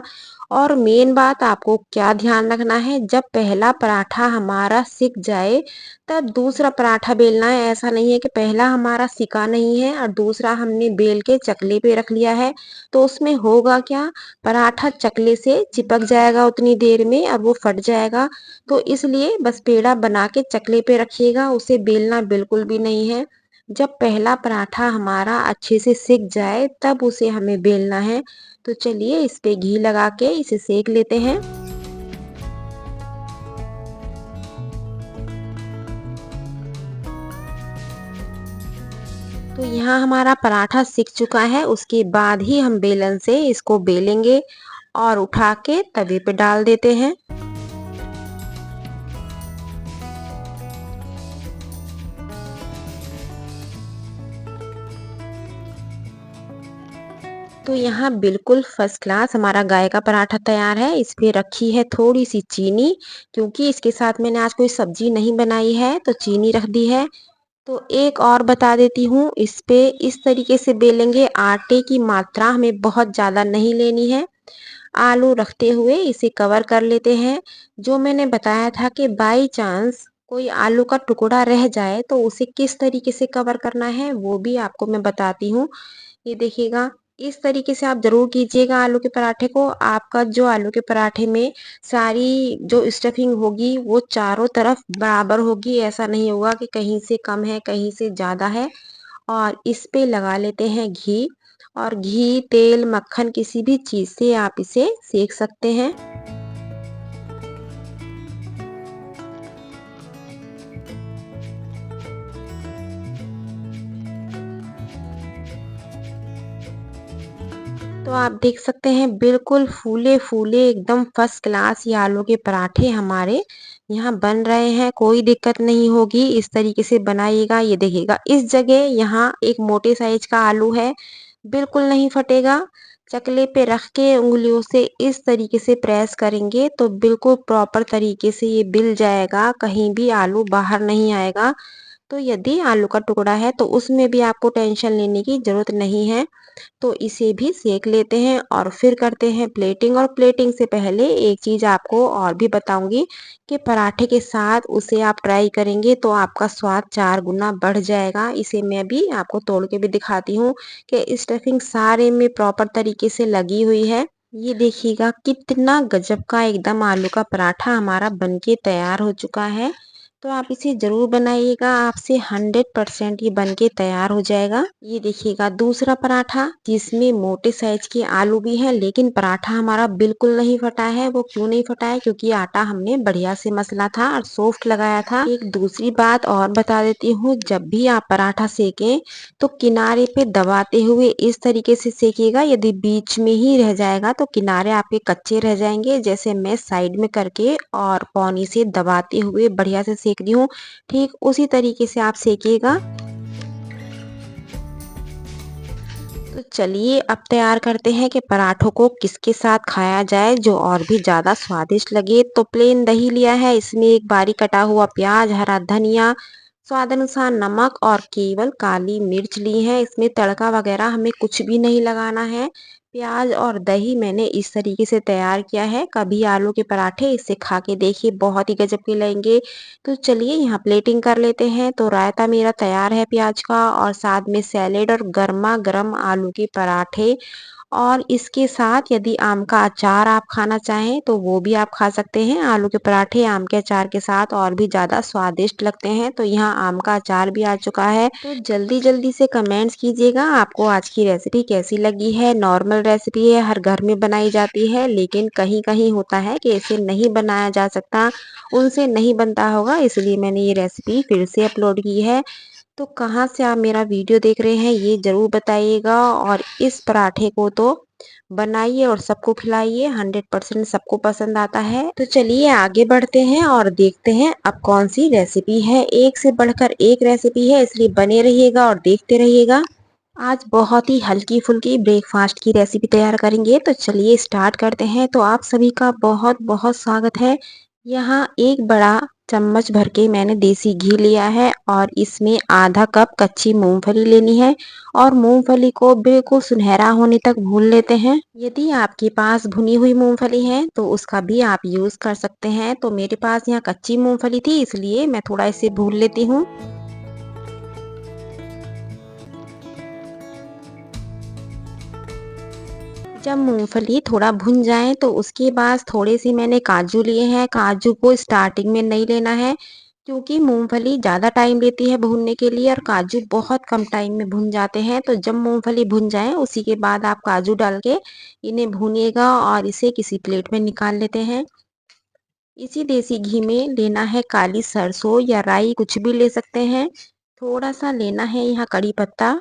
और मेन बात आपको क्या ध्यान रखना है, जब पहला पराठा हमारा सिक जाए तब दूसरा पराठा बेलना है। ऐसा नहीं है कि पहला हमारा सिका नहीं है और दूसरा हमने बेल के चकले पे रख लिया है। तो उसमें होगा क्या, पराठा चकले से चिपक जाएगा उतनी देर में और वो फट जाएगा। तो इसलिए बस पेड़ा बना के चकले पे रखिएगा, उसे बेलना बिल्कुल भी नहीं है। जब पहला पराठा हमारा अच्छे से सिक जाए तब उसे हमें बेलना है। तो चलिए इस पे घी लगा के इसे सेक लेते हैं। तो यहाँ हमारा पराठा सिक चुका है, उसके बाद ही हम बेलन से इसको बेलेंगे और उठा के तवे पे डाल देते हैं। तो यहाँ बिल्कुल फर्स्ट क्लास हमारा गाय का पराठा तैयार है। इस पे रखी है थोड़ी सी चीनी, क्योंकि इसके साथ मैंने आज कोई सब्जी नहीं बनाई है तो चीनी रख दी है। तो एक और बता देती हूँ, इस पे इस तरीके से बेलेंगे, आटे की मात्रा हमें बहुत ज्यादा नहीं लेनी है। आलू रखते हुए इसे कवर कर लेते हैं। जो मैंने बताया था कि बाई चांस कोई आलू का टुकड़ा रह जाए तो उसे किस तरीके से कवर करना है वो भी आपको मैं बताती हूँ। ये देखिएगा, इस तरीके से आप जरूर कीजिएगा आलू के पराठे को। आपका जो आलू के पराठे में सारी जो स्टफिंग होगी वो चारों तरफ बराबर होगी, ऐसा नहीं होगा कि कहीं से कम है कहीं से ज्यादा है। और इस पे लगा लेते हैं घी, और घी तेल मक्खन किसी भी चीज से आप इसे सेक सकते हैं। तो आप देख सकते हैं बिल्कुल फूले फूले एकदम फर्स्ट क्लास ये आलू के पराठे हमारे यहाँ बन रहे हैं। कोई दिक्कत नहीं होगी, इस तरीके से बनाइएगा। ये देखिएगा इस जगह यहाँ एक मोटे साइज का आलू है, बिल्कुल नहीं फटेगा। चकले पे रख के उंगलियों से इस तरीके से प्रेस करेंगे तो बिल्कुल प्रॉपर तरीके से ये बिल जाएगा, कहीं भी आलू बाहर नहीं आएगा। तो यदि आलू का टुकड़ा है तो उसमें भी आपको टेंशन लेने की जरूरत नहीं है। तो इसे भी सेक लेते हैं और फिर करते हैं प्लेटिंग। और प्लेटिंग से पहले एक चीज आपको और भी बताऊंगी कि पराठे के साथ उसे आप ट्राई करेंगे तो आपका स्वाद 4 गुना बढ़ जाएगा। इसे मैं भी आपको तोड़ के भी दिखाती हूँ कि स्टफिंग सारे में प्रॉपर तरीके से लगी हुई है। ये देखिएगा कितना गजब का एकदम आलू का पराठा हमारा बनके तैयार हो चुका है। तो आप इसे ज़रूर बनाइएगा, आपसे 100% ये बन के तैयार हो जाएगा। ये देखिएगा दूसरा पराठा जिसमें मोटे साइज़ के आलू भी हैं, लेकिन पराठा हमारा बिल्कुल नहीं फटा है। वो क्यों नहीं फटा है? क्योंकि आटा हमने बढ़िया से मसला था और सॉफ्ट लगाया था। एक दूसरी बात और बता देती हूँ, जब भी आप पराठा सेकें तो किनारे पे दबाते हुए इस तरीके से सेकिएगा। यदि बीच में ही रह जाएगा तो किनारे आपके कच्चे रह जाएंगे। जैसे मैं साइड में करके और पौनी से दबाते हुए बढ़िया से सेक रही हूँ, ठीक उसी तरीके से आप सेकिएगा। तो चलिए अब तैयार करते हैं कि पराठों को किसके साथ खाया जाए जो और भी ज़्यादा स्वादिष्ट लगे। तो प्लेन दही लिया है, इसमें एक बारीक कटा हुआ प्याज, हरा धनिया, स्वाद अनुसार नमक और केवल काली मिर्च ली है। इसमें तड़का वगैरह हमें कुछ भी नहीं लगाना है। प्याज और दही मैंने इस तरीके से तैयार किया है। कभी आलू के पराठे इससे खा के देखिए, बहुत ही गजब के लगेंगे। तो चलिए यहाँ प्लेटिंग कर लेते हैं। तो रायता मेरा तैयार है प्याज का, और साथ में सैलेड और गर्मा गर्म आलू के पराठे। और इसके साथ यदि आम का अचार आप खाना चाहें तो वो भी आप खा सकते हैं। आलू के पराठे आम के अचार के साथ और भी ज़्यादा स्वादिष्ट लगते हैं। तो यहाँ आम का अचार भी आ चुका है। तो जल्दी जल्दी से कमेंट्स कीजिएगा आपको आज की रेसिपी कैसी लगी है। नॉर्मल रेसिपी है, हर घर में बनाई जाती है, लेकिन कहीं कहीं होता है कि इसे नहीं बनाया जा सकता, उनसे नहीं बनता होगा, इसलिए मैंने ये रेसिपी फिर से अपलोड की है। तो कहाँ से आप मेरा वीडियो देख रहे हैं ये ज़रूर बताइएगा, और इस पराठे को तो बनाइए और सबको खिलाइए, 100% सबको पसंद आता है। तो चलिए आगे बढ़ते हैं और देखते हैं अब कौन सी रेसिपी है। एक से बढ़कर एक रेसिपी है, इसलिए बने रहिएगा और देखते रहिएगा। आज बहुत ही हल्की फुल्की ब्रेकफास्ट की रेसिपी तैयार करेंगे, तो चलिए स्टार्ट करते हैं। तो आप सभी का बहुत बहुत स्वागत है। यहाँ एक बड़ा चम्मच भर के मैंने देसी घी लिया है, और इसमें आधा कप कच्ची मूंगफली लेनी है, और मूंगफली को बिल्कुल सुनहरा होने तक भून लेते हैं। यदि आपके पास भुनी हुई मूंगफली है तो उसका भी आप यूज कर सकते हैं। तो मेरे पास यहाँ कच्ची मूंगफली थी, इसलिए मैं थोड़ा इसे भून लेती हूँ। जब मूंगफली थोड़ा भुन जाए तो उसके बाद थोड़े से मैंने काजू लिए हैं। काजू को स्टार्टिंग में नहीं लेना है, क्योंकि मूंगफली ज़्यादा टाइम लेती है भूनने के लिए, और काजू बहुत कम टाइम में भुन जाते हैं। तो जब मूंगफली भुन जाए उसी के बाद आप काजू डाल के इन्हें भूनिएगा, और इसे किसी प्लेट में निकाल लेते हैं। इसी देसी घी में लेना है काली सरसों या राई, कुछ भी ले सकते हैं। थोड़ा सा लेना है यहाँ कड़ी पत्ता,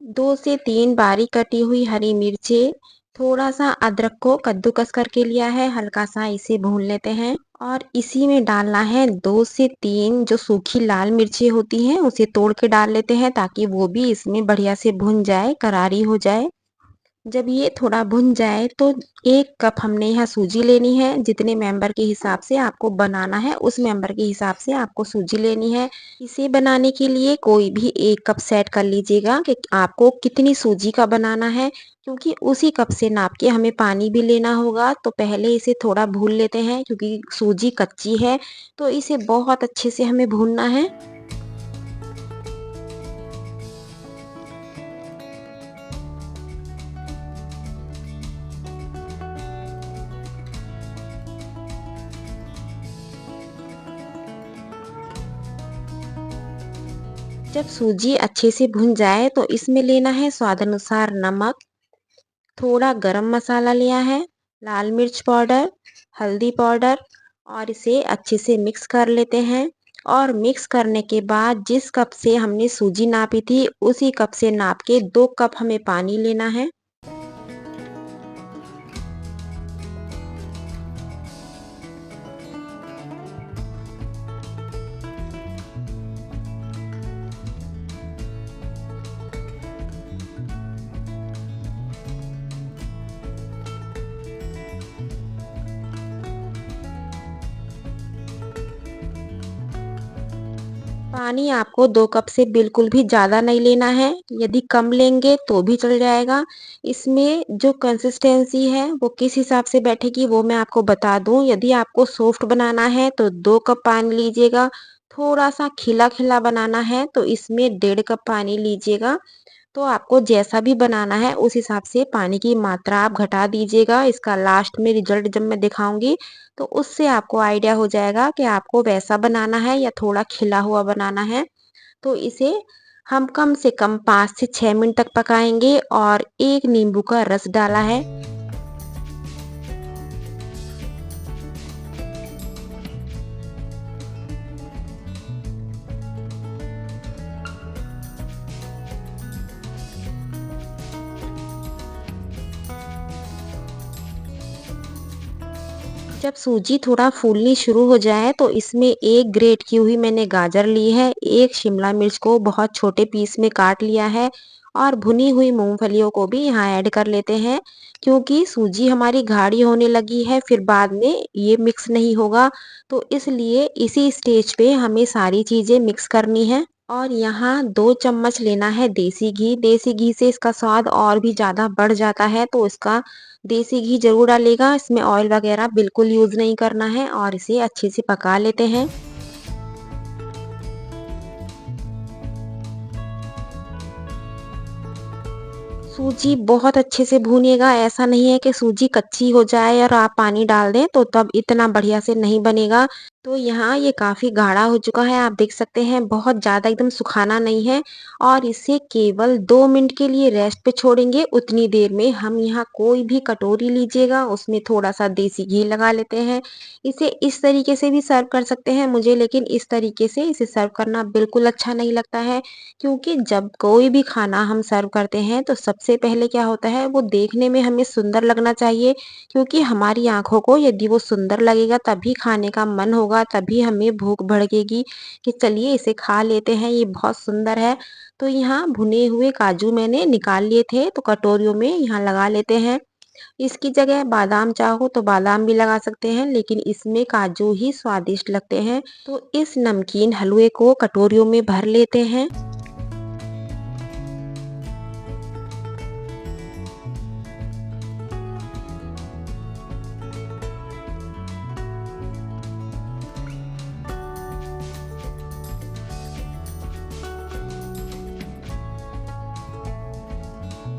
2 से 3 बारीक कटी हुई हरी मिर्चें, थोड़ा सा अदरक को कद्दूकस करके लिया है, हल्का सा इसे भून लेते हैं। और इसी में डालना है 2 से 3 जो सूखी लाल मिर्चें होती हैं, उसे तोड़ के डाल लेते हैं, ताकि वो भी इसमें बढ़िया से भुन जाए, करारी हो जाए। जब ये थोड़ा भुन जाए तो 1 कप हमने यहाँ सूजी लेनी है। जितने मेंबर के हिसाब से आपको बनाना है, उस मेंबर के हिसाब से आपको सूजी लेनी है। इसे बनाने के लिए कोई भी 1 कप सेट कर लीजिएगा कि आपको कितनी सूजी का बनाना है, क्योंकि उसी कप से नाप के हमें पानी भी लेना होगा। तो पहले इसे थोड़ा भून लेते हैं, क्योंकि सूजी कच्ची है, तो इसे बहुत अच्छे से हमें भूनना है। जब सूजी अच्छे से भुन जाए तो इसमें लेना है स्वाद अनुसार नमक, थोड़ा गरम मसाला लिया है, लाल मिर्च पाउडर, हल्दी पाउडर, और इसे अच्छे से मिक्स कर लेते हैं। और मिक्स करने के बाद जिस कप से हमने सूजी नापी थी उसी कप से नाप के 2 कप हमें पानी लेना है। पानी आपको 2 कप से बिल्कुल भी ज़्यादा नहीं लेना है, यदि कम लेंगे तो भी चल जाएगा। इसमें जो कंसिस्टेंसी है वो किस हिसाब से बैठेगी वो मैं आपको बता दूँ। यदि आपको सॉफ्ट बनाना है तो 2 कप पानी लीजिएगा, थोड़ा-सा खिला-खिला बनाना है तो इसमें 1.5 कप पानी लीजिएगा। तो आपको जैसा भी बनाना है उस हिसाब से पानी की मात्रा आप घटा दीजिएगा। इसका लास्ट में रिजल्ट जब मैं दिखाऊँगी तो उससे आपको आइडिया हो जाएगा कि आपको वैसा बनाना है या थोड़ा खिला हुआ बनाना है। तो इसे हम कम से कम 5 से 6 मिनट तक पकाएँगे और 1 नींबू का रस डाला है। जब सूजी थोड़ा फूलनी शुरू हो जाए तो इसमें एक ग्रेट की हुई मैंने गाजर ली है, एक शिमला मिर्च को बहुत छोटे पीस में काट लिया है और भुनी हुई मूंगफलियों को भी यहाँ ऐड कर लेते हैं। क्योंकि सूजी हमारी गाढ़ी होने लगी है, फिर बाद में ये मिक्स नहीं होगा, तो इसलिए इसी स्टेज पे हमें सारी चीज़ें मिक्स करनी है। और यहाँ 2 चम्मच लेना है देसी घी से इसका स्वाद और भी ज़्यादा बढ़ जाता है, तो इसका देसी घी ज़रूर डालिएगा, इसमें ऑयल वगैरह बिल्कुल यूज़ नहीं करना है और इसे अच्छे से पका लेते हैं। सूजी बहुत अच्छे से भूनिएगा, ऐसा नहीं है कि सूजी कच्ची हो जाए और आप पानी डाल दें तो तब इतना बढ़िया से नहीं बनेगा। तो यहाँ ये काफ़ी गाढ़ा हो चुका है, आप देख सकते हैं, बहुत ज़्यादा एकदम सुखाना नहीं है और इसे केवल 2 मिनट के लिए रेस्ट पे छोड़ेंगे। उतनी देर में हम यहाँ कोई भी कटोरी लीजिएगा, उसमें थोड़ा-सा देसी घी लगा लेते हैं। इसे इस तरीके से भी सर्व कर सकते हैं मुझे, लेकिन इस तरीके से इसे सर्व करना बिल्कुल अच्छा नहीं लगता है। क्योंकि जब कोई भी खाना हम सर्व करते हैं तो सबसे पहले क्या होता है, वो देखने में हमें सुंदर लगना चाहिए। क्योंकि हमारी आँखों को यदि वो सुंदर लगेगा तभी खाने का मन होगा, तभी हमें भूख भड़केगी कि चलिए इसे खा लेते हैं, ये बहुत सुंदर है। तो यहाँ भुने हुए काजू मैंने निकाल लिए थे, तो कटोरियों में यहाँ लगा लेते हैं। इसकी जगह बादाम चाहो तो बादाम भी लगा सकते हैं, लेकिन इसमें काजू ही स्वादिष्ट लगते हैं। तो इस नमकीन हलवे को कटोरियों में भर लेते हैं।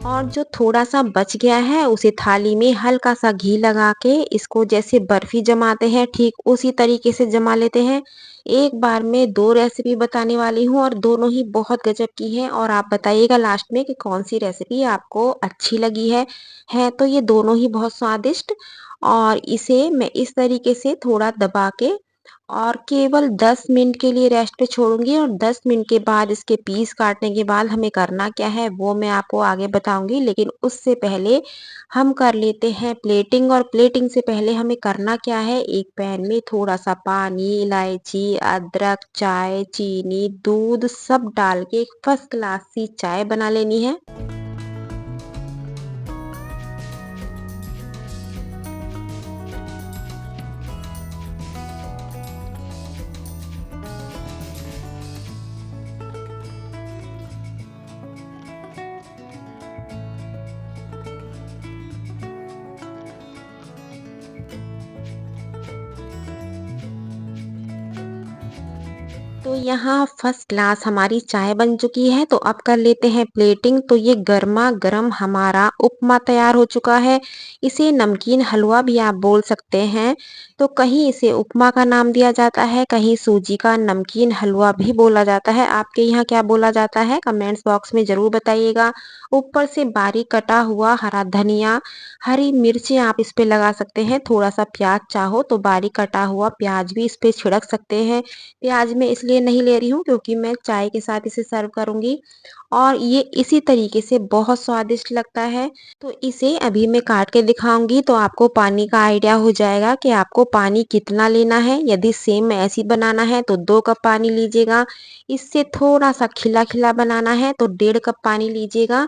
और जो थोड़ा-सा बच गया है उसे थाली में हल्का-सा घी लगा के इसको जैसे बर्फी जमाते हैं ठीक उसी तरीके से जमा लेते हैं। एक बार में 2 रेसिपी बताने वाली हूँ और दोनों ही बहुत गज़ब की हैं और आप बताइएगा लास्ट में कि कौन-सी रेसिपी आपको अच्छी लगी है। है तो ये दोनों ही बहुत स्वादिष्ट। और इसे मैं इस तरीके से थोड़ा दबा के और केवल 10 मिनट के लिए रेस्ट पे छोड़ूँगी और 10 मिनट के बाद इसके पीस काटने के बाद हमें करना क्या है वो मैं आपको आगे बताऊँगी। लेकिन उससे पहले हम कर लेते हैं प्लेटिंग और प्लेटिंग से पहले हमें करना क्या है, एक पैन में थोड़ा-सा पानी, इलायची, अदरक, चाय, चीनी, दूध सब डाल के एक फर्स्ट क्लास सी चाय बना लेनी है। तो यहाँ फर्स्ट क्लास हमारी चाय बन चुकी है, तो अब कर लेते हैं प्लेटिंग। तो ये गरमा-गरम हमारा उपमा तैयार हो चुका है। इसे नमकीन हलवा भी आप बोल सकते हैं। तो कहीं इसे उपमा का नाम दिया जाता है, कहीं सूजी का नमकीन हलवा भी बोला जाता है। आपके यहाँ क्या बोला जाता है? कमेंट्स बॉक्स में ज़रूर बताइएगा। ऊपर से बारीक कटा हुआ हरा धनिया, हरी मिर्ची आप इस पे लगा सकते हैं। थोड़ा-सा प्याज़ चाहो तो बारीक कटा हुआ प्याज़ भी इस पे छिड़क सकते हैं। प्याज मैं इसलिए नहीं ले रही हूँ क्योंकि मैं चाय के साथ इसे सर्व करूँगी और ये इसी तरीके से बहुत स्वादिष्ट लगता है। तो इसे अभी मैं काट के दिखाऊँगी तो आपको पानी का आइडिया हो जाएगा कि आपको पानी कितना लेना है। यदि सेम ऐसी बनाना है तो 2 कप पानी लीजिएगा। इससे थोड़ा-सा खिला-खिला बनाना है तो 1.5 कप पानी लीजिएगा।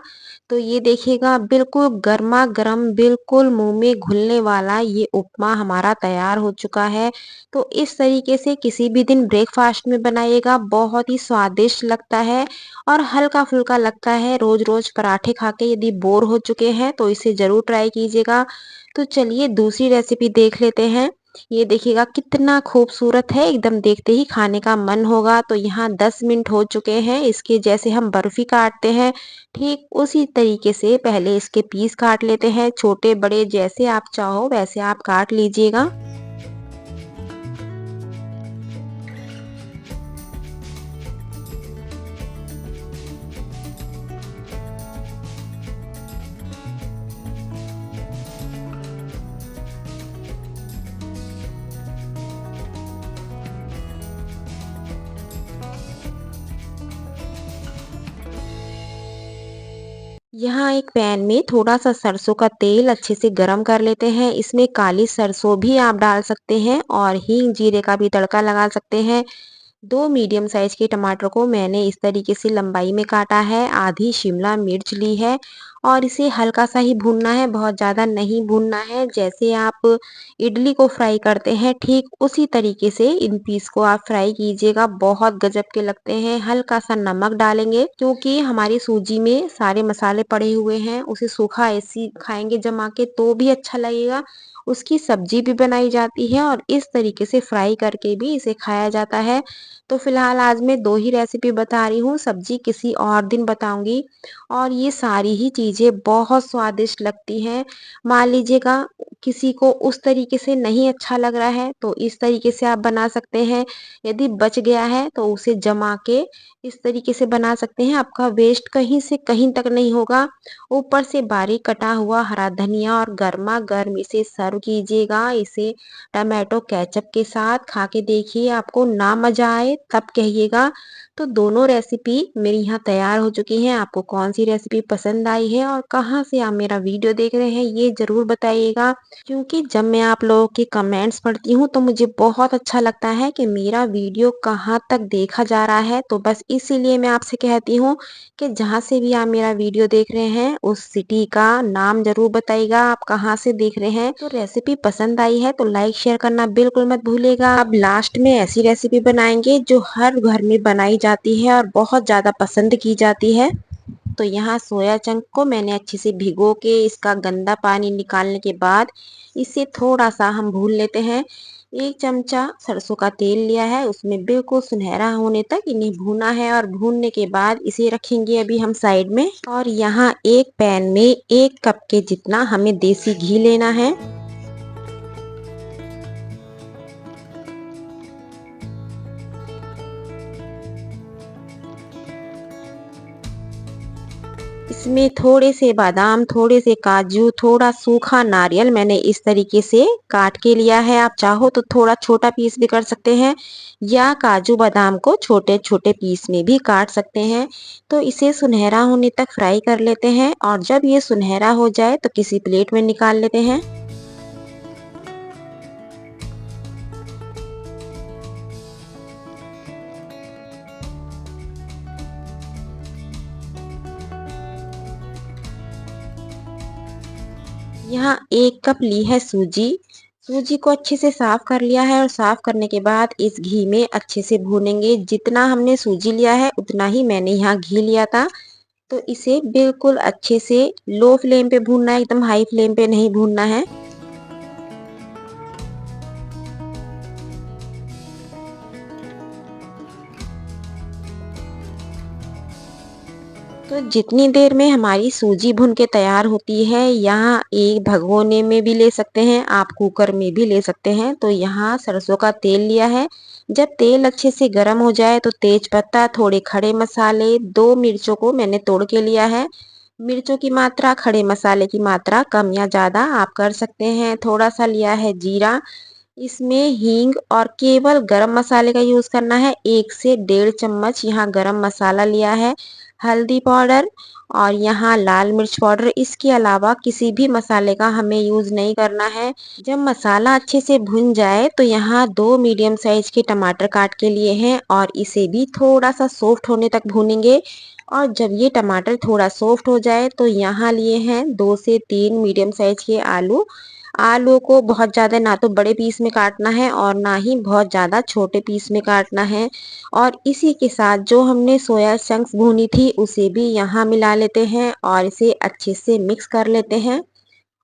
तो ये देखिएगा बिल्कुल गरमा-गरम, बिल्कुल मुँह में घुलने वाला ये उपमा हमारा तैयार हो चुका है। तो इस तरीके से किसी भी दिन ब्रेकफ़ास्ट में बनाइएगा, बहुत ही स्वादिष्ट लगता है और हल्का-फुल्का लगता है। रोज़-रोज़ पराठे खा के यदि बोर हो चुके हैं तो इसे ज़रूर ट्राई कीजिएगा। तो चलिए दूसरी रेसिपी देख लेते हैं। ये देखिएगा कितना खूबसूरत है, एकदम देखते ही खाने का मन होगा। तो यहाँ 10 मिनट हो चुके हैं। इसके जैसे हम बर्फी काटते हैं, ठीक उसी तरीके से पहले इसके पीस काट लेते हैं। छोटे बड़े जैसे आप चाहो वैसे आप काट लीजिएगा। यहाँ एक पैन में थोड़ा सा सरसों का तेल अच्छे से गरम कर लेते हैं। इसमें काली सरसों भी आप डाल सकते हैं और हींग जीरे का भी तड़का लगा सकते हैं। 2 मीडियम साइज के टमाटर को मैंने इस तरीके से लंबाई में काटा है। आधी शिमला मिर्च ली है और इसे हल्का सा ही भूनना है, बहुत ज़्यादा नहीं भूनना है। जैसे आप इडली को फ्राई करते हैं, ठीक उसी तरीके से इन पीस को आप फ्राई कीजिएगा। बहुत गजब के लगते हैं। हल्का सा नमक डालेंगे क्योंकि हमारी सूजी में सारे मसाले पड़े हुए हैं। उसे सूखा ऐसे ही खाएंगे जमा के तो भी अच्छा लगेगा। उसकी सब्जी भी बनाई जाती है और इस तरीके से फ्राई करके भी इसे खाया जाता है। तो फिलहाल आज मैं 2 ही रेसिपी बता रही हूँ, सब्जी किसी और दिन बताऊँगी। और ये सारी ही चीज़ें बहुत स्वादिष्ट लगती हैं। मान लीजिएगा किसी को उस तरीके से नहीं अच्छा लग रहा है तो इस तरीके से आप बना सकते हैं। यदि बच गया है तो उसे जमा के इस तरीके से बना सकते हैं। आपका वेस्ट कहीं से कहीं तक नहीं होगा। ऊपर से बारीक कटा हुआ हरा धनिया और गरमा-गर्म इसे सर्व कीजिएगा। इसे टमाटो केचप के साथ खा के देखिए, आपको ना मज़ा आए तब कहिएगा। तो दोनों रेसिपी मेरी यहाँ तैयार हो चुकी हैं। आपको कौन-सी रेसिपी पसंद आई है और कहाँ से आप मेरा वीडियो देख रहे हैं ये ज़रूर बताइएगा। क्योंकि जब मैं आप लोगों के कमेंट्स पढ़ती हूँ तो मुझे बहुत अच्छा लगता है कि मेरा वीडियो कहाँ तक देखा जा रहा है। तो बस इसीलिए मैं आपसे कहती हूँ कि जहाँ से भी आप मेरा वीडियो देख रहे हैं उस सिटी का नाम ज़रूर बताइएगा, आप कहाँ से देख रहे हैं। तो रेसिपी पसंद आई है तो लाइक शेयर करना बिल्कुल मत भूलिएगा। अब लास्ट में ऐसी रेसिपी बनाएंगे जो हर घर में बनाई जाती है और बहुत ज़्यादा पसंद की जाती है। तो यहाँ सोया चंक को मैंने अच्छे से भिगो के इसका गंदा पानी निकालने के बाद इसे थोड़ा सा हम भून लेते हैं। 1 चमचा सरसों का तेल लिया है, उसमें बिल्कुल सुनहरा होने तक इन्हें भूना है और भूनने के बाद इसे रखेंगे अभी हम साइड में। और यहाँ एक पैन में 1 कप के जितना हमें देसी घी लेना है। इसमें थोड़े से बादाम, थोड़े से काजू, थोड़ा सूखा नारियल मैंने इस तरीके से काट के लिया है। आप चाहो तो थोड़ा छोटा पीस भी कर सकते हैं या काजू बादाम को छोटे-छोटे पीस में भी काट सकते हैं। तो इसे सुनहरा होने तक फ्राई कर लेते हैं और जब ये सुनहरा हो जाए तो किसी प्लेट में निकाल लेते हैं। यहाँ 1 कप ली है सूजी। सूजी को अच्छे से साफ कर लिया है और साफ करने के बाद इस घी में अच्छे से भूनेंगे। जितना हमने सूजी लिया है उतना ही मैंने यहाँ घी लिया था। तो इसे बिल्कुल अच्छे से लो फ्लेम पे भूनना है, एकदम हाई फ्लेम पे नहीं भूनना है। तो जितनी देर में हमारी सूजी भुन के तैयार होती है, यहाँ एक भगोने में भी ले सकते हैं, आप कुकर में भी ले सकते हैं। तो यहाँ सरसों का तेल लिया है। जब तेल अच्छे से गर्म हो जाए तो तेज पत्ता, थोड़े खड़े मसाले, 2 मिर्चों को मैंने तोड़ के लिया है। मिर्चों की मात्रा, खड़े मसाले की मात्रा कम या ज़्यादा आप कर सकते हैं। थोड़ा सा लिया है जीरा, इसमें हींग और केवल गरम मसाले का यूज़ करना है। 1 से 1.5 चम्मच यहाँ गरम मसाला लिया है, हल्दी पाउडर और यहाँ लाल मिर्च पाउडर। इसके अलावा किसी भी मसाले का हमें यूज़ नहीं करना है। जब मसाला अच्छे से भुन जाए तो यहाँ 2 मीडियम साइज के टमाटर काट के लिए हैं और इसे भी थोड़ा सा सॉफ्ट होने तक भूनेंगे। और जब ये टमाटर थोड़ा सॉफ्ट हो जाए तो यहाँ लिए हैं 2 से 3 मीडियम साइज के आलू। आलू को बहुत ज़्यादा ना तो बड़े पीस में काटना है और ना ही बहुत ज़्यादा छोटे पीस में काटना है। और इसी के साथ जो हमने सोया चंक्स भूनी थी उसे भी यहाँ मिला लेते हैं और इसे अच्छे से मिक्स कर लेते हैं।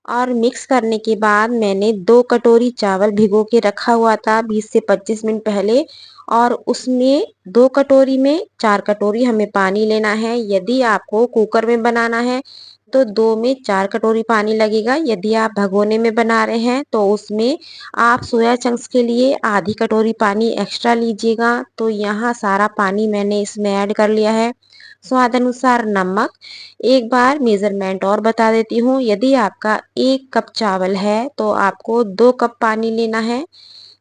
और मिक्स करने के बाद मैंने 2 कटोरी चावल भिगो के रखा हुआ था 20 से 25 मिनट पहले, और उसमें 2 कटोरी में 4 कटोरी हमें पानी लेना है। यदि आपको कुकर में बनाना है तो 2 में 4 कटोरी पानी लगेगा। यदि आप भगोने में बना रहे हैं तो उसमें आप सोया चंक्स के लिए आधी कटोरी पानी एक्स्ट्रा लीजिएगा। तो यहाँ सारा पानी मैंने इसमें ऐड कर लिया है। स्वाद अनुसार नमक। एक बार मेजरमेंट और बता देती हूँ, यदि आपका 1 कप चावल है तो आपको 2 कप पानी लेना है।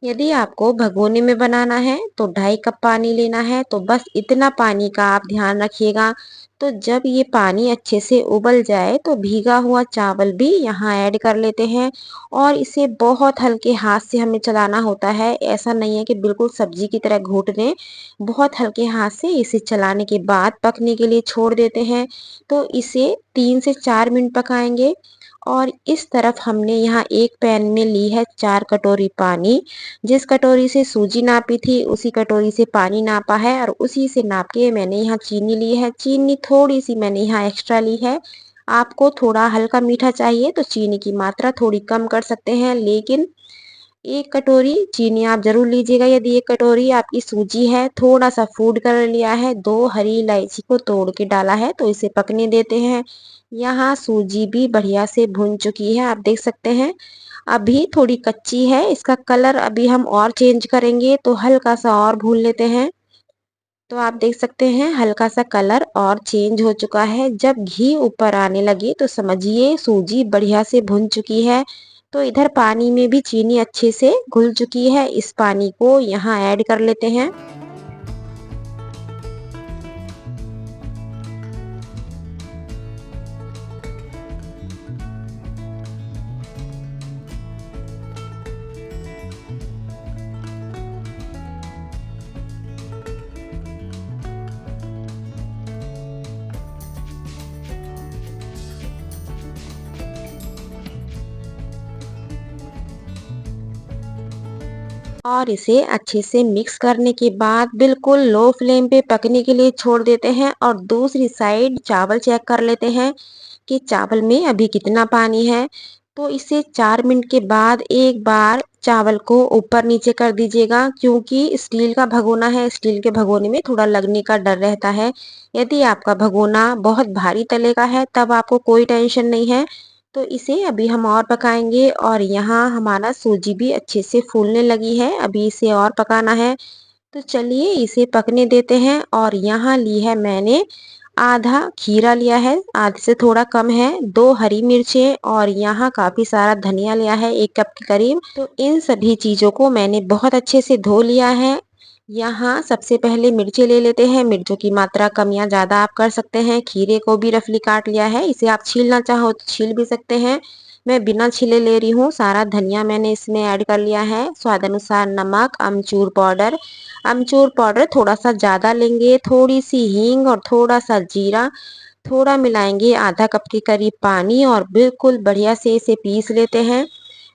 यदि आपको भगोने में बनाना है तो 2.5 कप पानी लेना है। तो बस इतना पानी का आप ध्यान रखिएगा। तो जब ये पानी अच्छे से उबल जाए तो भीगा हुआ चावल भी यहाँ ऐड कर लेते हैं, और इसे बहुत हल्के हाथ से हमें चलाना होता है। ऐसा नहीं है कि बिल्कुल सब्जी की तरह घोट दें। बहुत हल्के हाथ से इसे चलाने के बाद पकने के लिए छोड़ देते हैं। तो इसे 3 से 4 मिनट पकाएंगे। और इस तरफ हमने यहाँ एक पैन में ली है 4 कटोरी पानी। जिस कटोरी से सूजी नापी थी उसी कटोरी से पानी नापा है, और उसी से नाप के मैंने यहाँ चीनी ली है। चीनी थोड़ी सी मैंने यहाँ एक्स्ट्रा ली है। आपको थोड़ा हल्का मीठा चाहिए तो चीनी की मात्रा थोड़ी कम कर सकते हैं, लेकिन 1 कटोरी चीनी आप जरूर लीजिएगा। यदि 1 कटोरी आपकी सूजी है, थोड़ा सा फूड कलर लिया है, 2 हरी इलायची को तोड़ के डाला है, तो इसे पकने देते हैं। यहाँ सूजी भी बढ़िया से भुन चुकी है, आप देख सकते हैं। अभी थोड़ी कच्ची है, इसका कलर अभी हम और चेंज करेंगे, तो हल्का सा और भून लेते हैं। तो आप देख सकते हैं हल्का सा कलर और चेंज हो चुका है। जब घी ऊपर आने लगे तो समझिए सूजी बढ़िया से भुन चुकी है। तो इधर पानी में भी चीनी अच्छे से घुल चुकी है। इस पानी को यहाँ ऐड कर लेते हैं। और इसे अच्छे से मिक्स करने के बाद बिल्कुल लो फ्लेम पे पकने के लिए छोड़ देते हैं, और दूसरी साइड चावल चेक कर लेते हैं कि चावल में अभी कितना पानी है। तो इसे 4 मिनट के बाद एक बार चावल को ऊपर नीचे कर दीजिएगा, क्योंकि स्टील का भगोना है, स्टील के भगोने में थोड़ा लगने का डर रहता है। यदि आपका भगोना बहुत भारी तले का है तब आपको कोई टेंशन नहीं है। तो इसे अभी हम और पकाएंगे, और यहाँ हमारा सूजी भी अच्छे से फूलने लगी है। अभी इसे और पकाना है। तो चलिए इसे पकने देते हैं। और यहाँ ली है मैंने आधा खीरा लिया है, आधे से थोड़ा कम है, 2 हरी मिर्चें, और यहाँ काफी सारा धनिया लिया है 1 कप के करीब। तो इन सभी चीजों को मैंने बहुत अच्छे से धो लिया है। यहाँ सबसे पहले मिर्ची ले लेते हैं। मिर्चों की मात्रा कम या ज्यादा आप कर सकते हैं। खीरे को भी रफली काट लिया है, इसे आप छीलना चाहो तो छील भी सकते हैं। मैं बिना छिले ले रही हूँ। सारा धनिया मैंने इसमें ऐड कर लिया है। स्वाद अनुसार नमक, अमचूर पाउडर। अमचूर पाउडर थोड़ा सा ज्यादा लेंगे, थोड़ी सी हींग और थोड़ा सा जीरा। थोड़ा मिलाएंगे आधा कप के करीब पानी, और बिल्कुल बढ़िया से इसे पीस लेते हैं।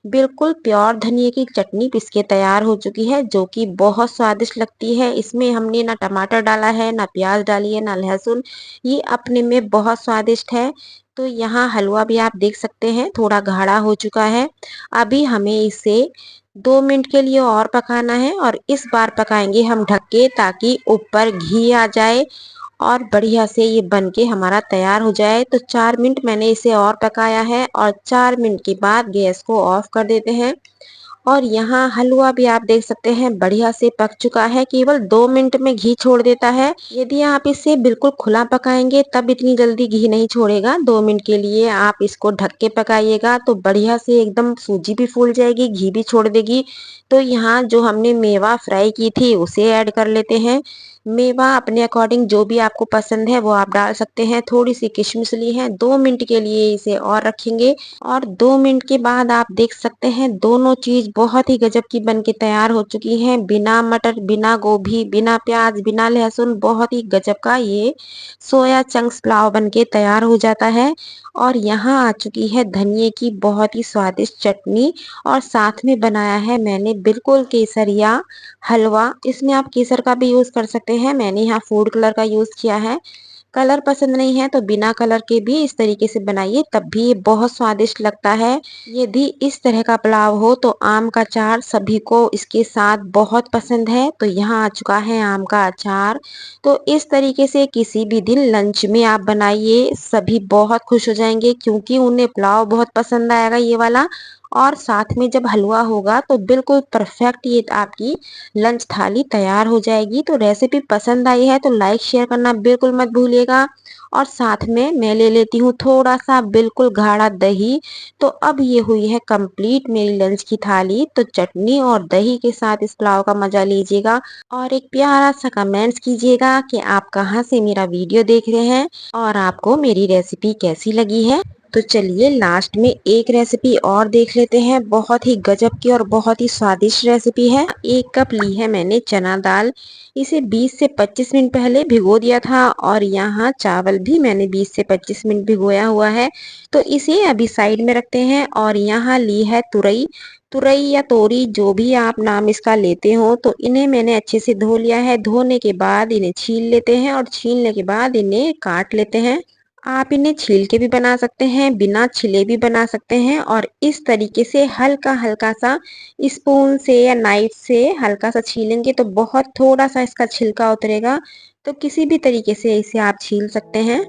बिल्कुल प्योर धनिए की चटनी पिस के तैयार हो चुकी है, जो कि बहुत स्वादिष्ट लगती है। इसमें हमने ना टमाटर डाला है, ना प्याज डाली है, ना लहसुन। ये अपने में बहुत स्वादिष्ट है। तो यहाँ हलवा भी आप देख सकते हैं थोड़ा गाढ़ा हो चुका है। अभी हमें इसे 2 मिनट के लिए और पकाना है, और इस बार पकाएंगे हम ढक के, ताकि ऊपर घी आ जाए और बढ़िया से ये बन के हमारा तैयार हो जाए। तो 4 मिनट मैंने इसे और पकाया है, और 4 मिनट के बाद गैस को ऑफ कर देते हैं। और यहाँ हलवा भी आप देख सकते हैं बढ़िया से पक चुका है, केवल 2 मिनट में घी छोड़ देता है। यदि आप इसे बिल्कुल खुला पकाएंगे तब इतनी जल्दी घी नहीं छोड़ेगा। 2 मिनट के लिए आप इसको ढक के पकाइएगा तो बढ़िया से एकदम सूजी भी फूल जाएगी, घी भी छोड़ देगी। तो यहाँ जो हमने मेवा फ्राई की थी उसे ऐड कर लेते हैं। मेवा अपने अकॉर्डिंग जो भी आपको पसंद है वो आप डाल सकते हैं। थोड़ी सी किशमिश ली है। 2 मिनट के लिए इसे और रखेंगे, और 2 मिनट के बाद आप देख सकते हैं दोनों चीज बहुत ही गजब की बन के तैयार हो चुकी हैं। बिना मटर, बिना गोभी, बिना प्याज, बिना लहसुन, बहुत ही गजब का ये सोया चंक्स पुलाव बन के तैयार हो जाता है। और यहाँ आ चुकी है धनिए की बहुत ही स्वादिष्ट चटनी, और साथ में बनाया है मैंने बिल्कुल केसरिया हलवा। इसमें आप केसर का भी यूज कर सकते हैं, मैंने यहाँ फूड कलर का यूज किया है। कलर पसंद नहीं है तो बिना कलर के भी इस तरीके से बनाइए, तब भी ये बहुत स्वादिष्ट लगता है। यदि इस तरह का पुलाव हो तो आम का अचार सभी को इसके साथ बहुत पसंद है। तो यहाँ आ चुका है आम का अचार। तो इस तरीके से किसी भी दिन लंच में आप बनाइए, सभी बहुत खुश हो जाएंगे क्योंकि उन्हें पुलाव बहुत पसंद आएगा ये वाला। और साथ में जब हलवा होगा तो बिल्कुल परफेक्ट ये आपकी लंच थाली तैयार हो जाएगी। तो रेसिपी पसंद आई है तो लाइक शेयर करना बिल्कुल मत भूलिएगा। और साथ में मैं ले लेती हूँ थोड़ा सा बिल्कुल गाढ़ा दही। तो अब ये हुई है कंप्लीट मेरी लंच की थाली। तो चटनी और दही के साथ इस पुलाव का मजा लीजिएगा और एक प्यारा सा कमेंट्स कीजिएगा कि आप कहाँ से मेरा वीडियो देख रहे हैं और आपको मेरी रेसिपी कैसी लगी है। तो चलिए लास्ट में एक रेसिपी और देख लेते हैं, बहुत ही गजब की और बहुत ही स्वादिष्ट रेसिपी है। 1 कप ली है मैंने चना दाल, इसे 20 से 25 मिनट पहले भिगो दिया था। और यहाँ चावल भी मैंने 20 से 25 मिनट भिगोया हुआ है। तो इसे अभी साइड में रखते हैं। और यहाँ ली है तुरई, तुरई या तोरी जो भी आप नाम इसका लेते हो। तो इन्हें मैंने अच्छे से धो लिया है। धोने के बाद इन्हें छील लेते हैं और छीलने के बाद इन्हें काट लेते हैं। आप इन्हें छील के भी बना सकते हैं, बिना छिले भी बना सकते हैं। और इस तरीके से हल्का हल्का सा स्पून से या नाइफ से हल्का सा छीलेंगे तो बहुत थोड़ा सा इसका छिलका उतरेगा। तो किसी भी तरीके से इसे आप छील सकते हैं।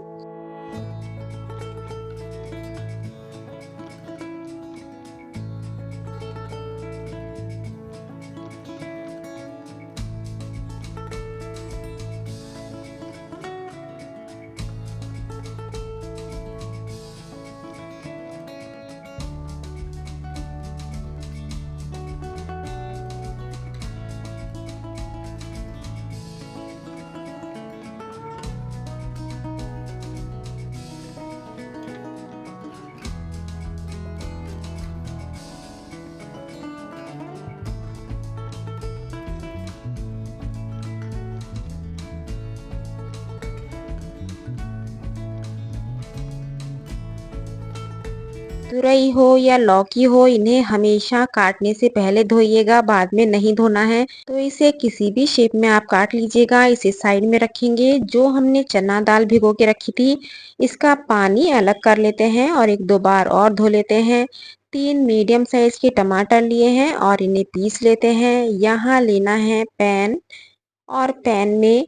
तुरई हो या लौकी हो, इन्हें हमेशा काटने से पहले धोइएगा, बाद में नहीं धोना है। तो इसे किसी भी शेप में आप काट लीजिएगा। इसे साइड में रखेंगे। जो हमने चना दाल भिगो के रखी थी इसका पानी अलग कर लेते हैं और 1-2 बार और धो लेते हैं। 3 मीडियम साइज के टमाटर लिए हैं और इन्हें पीस लेते हैं। यहाँ लेना है पैन और पैन में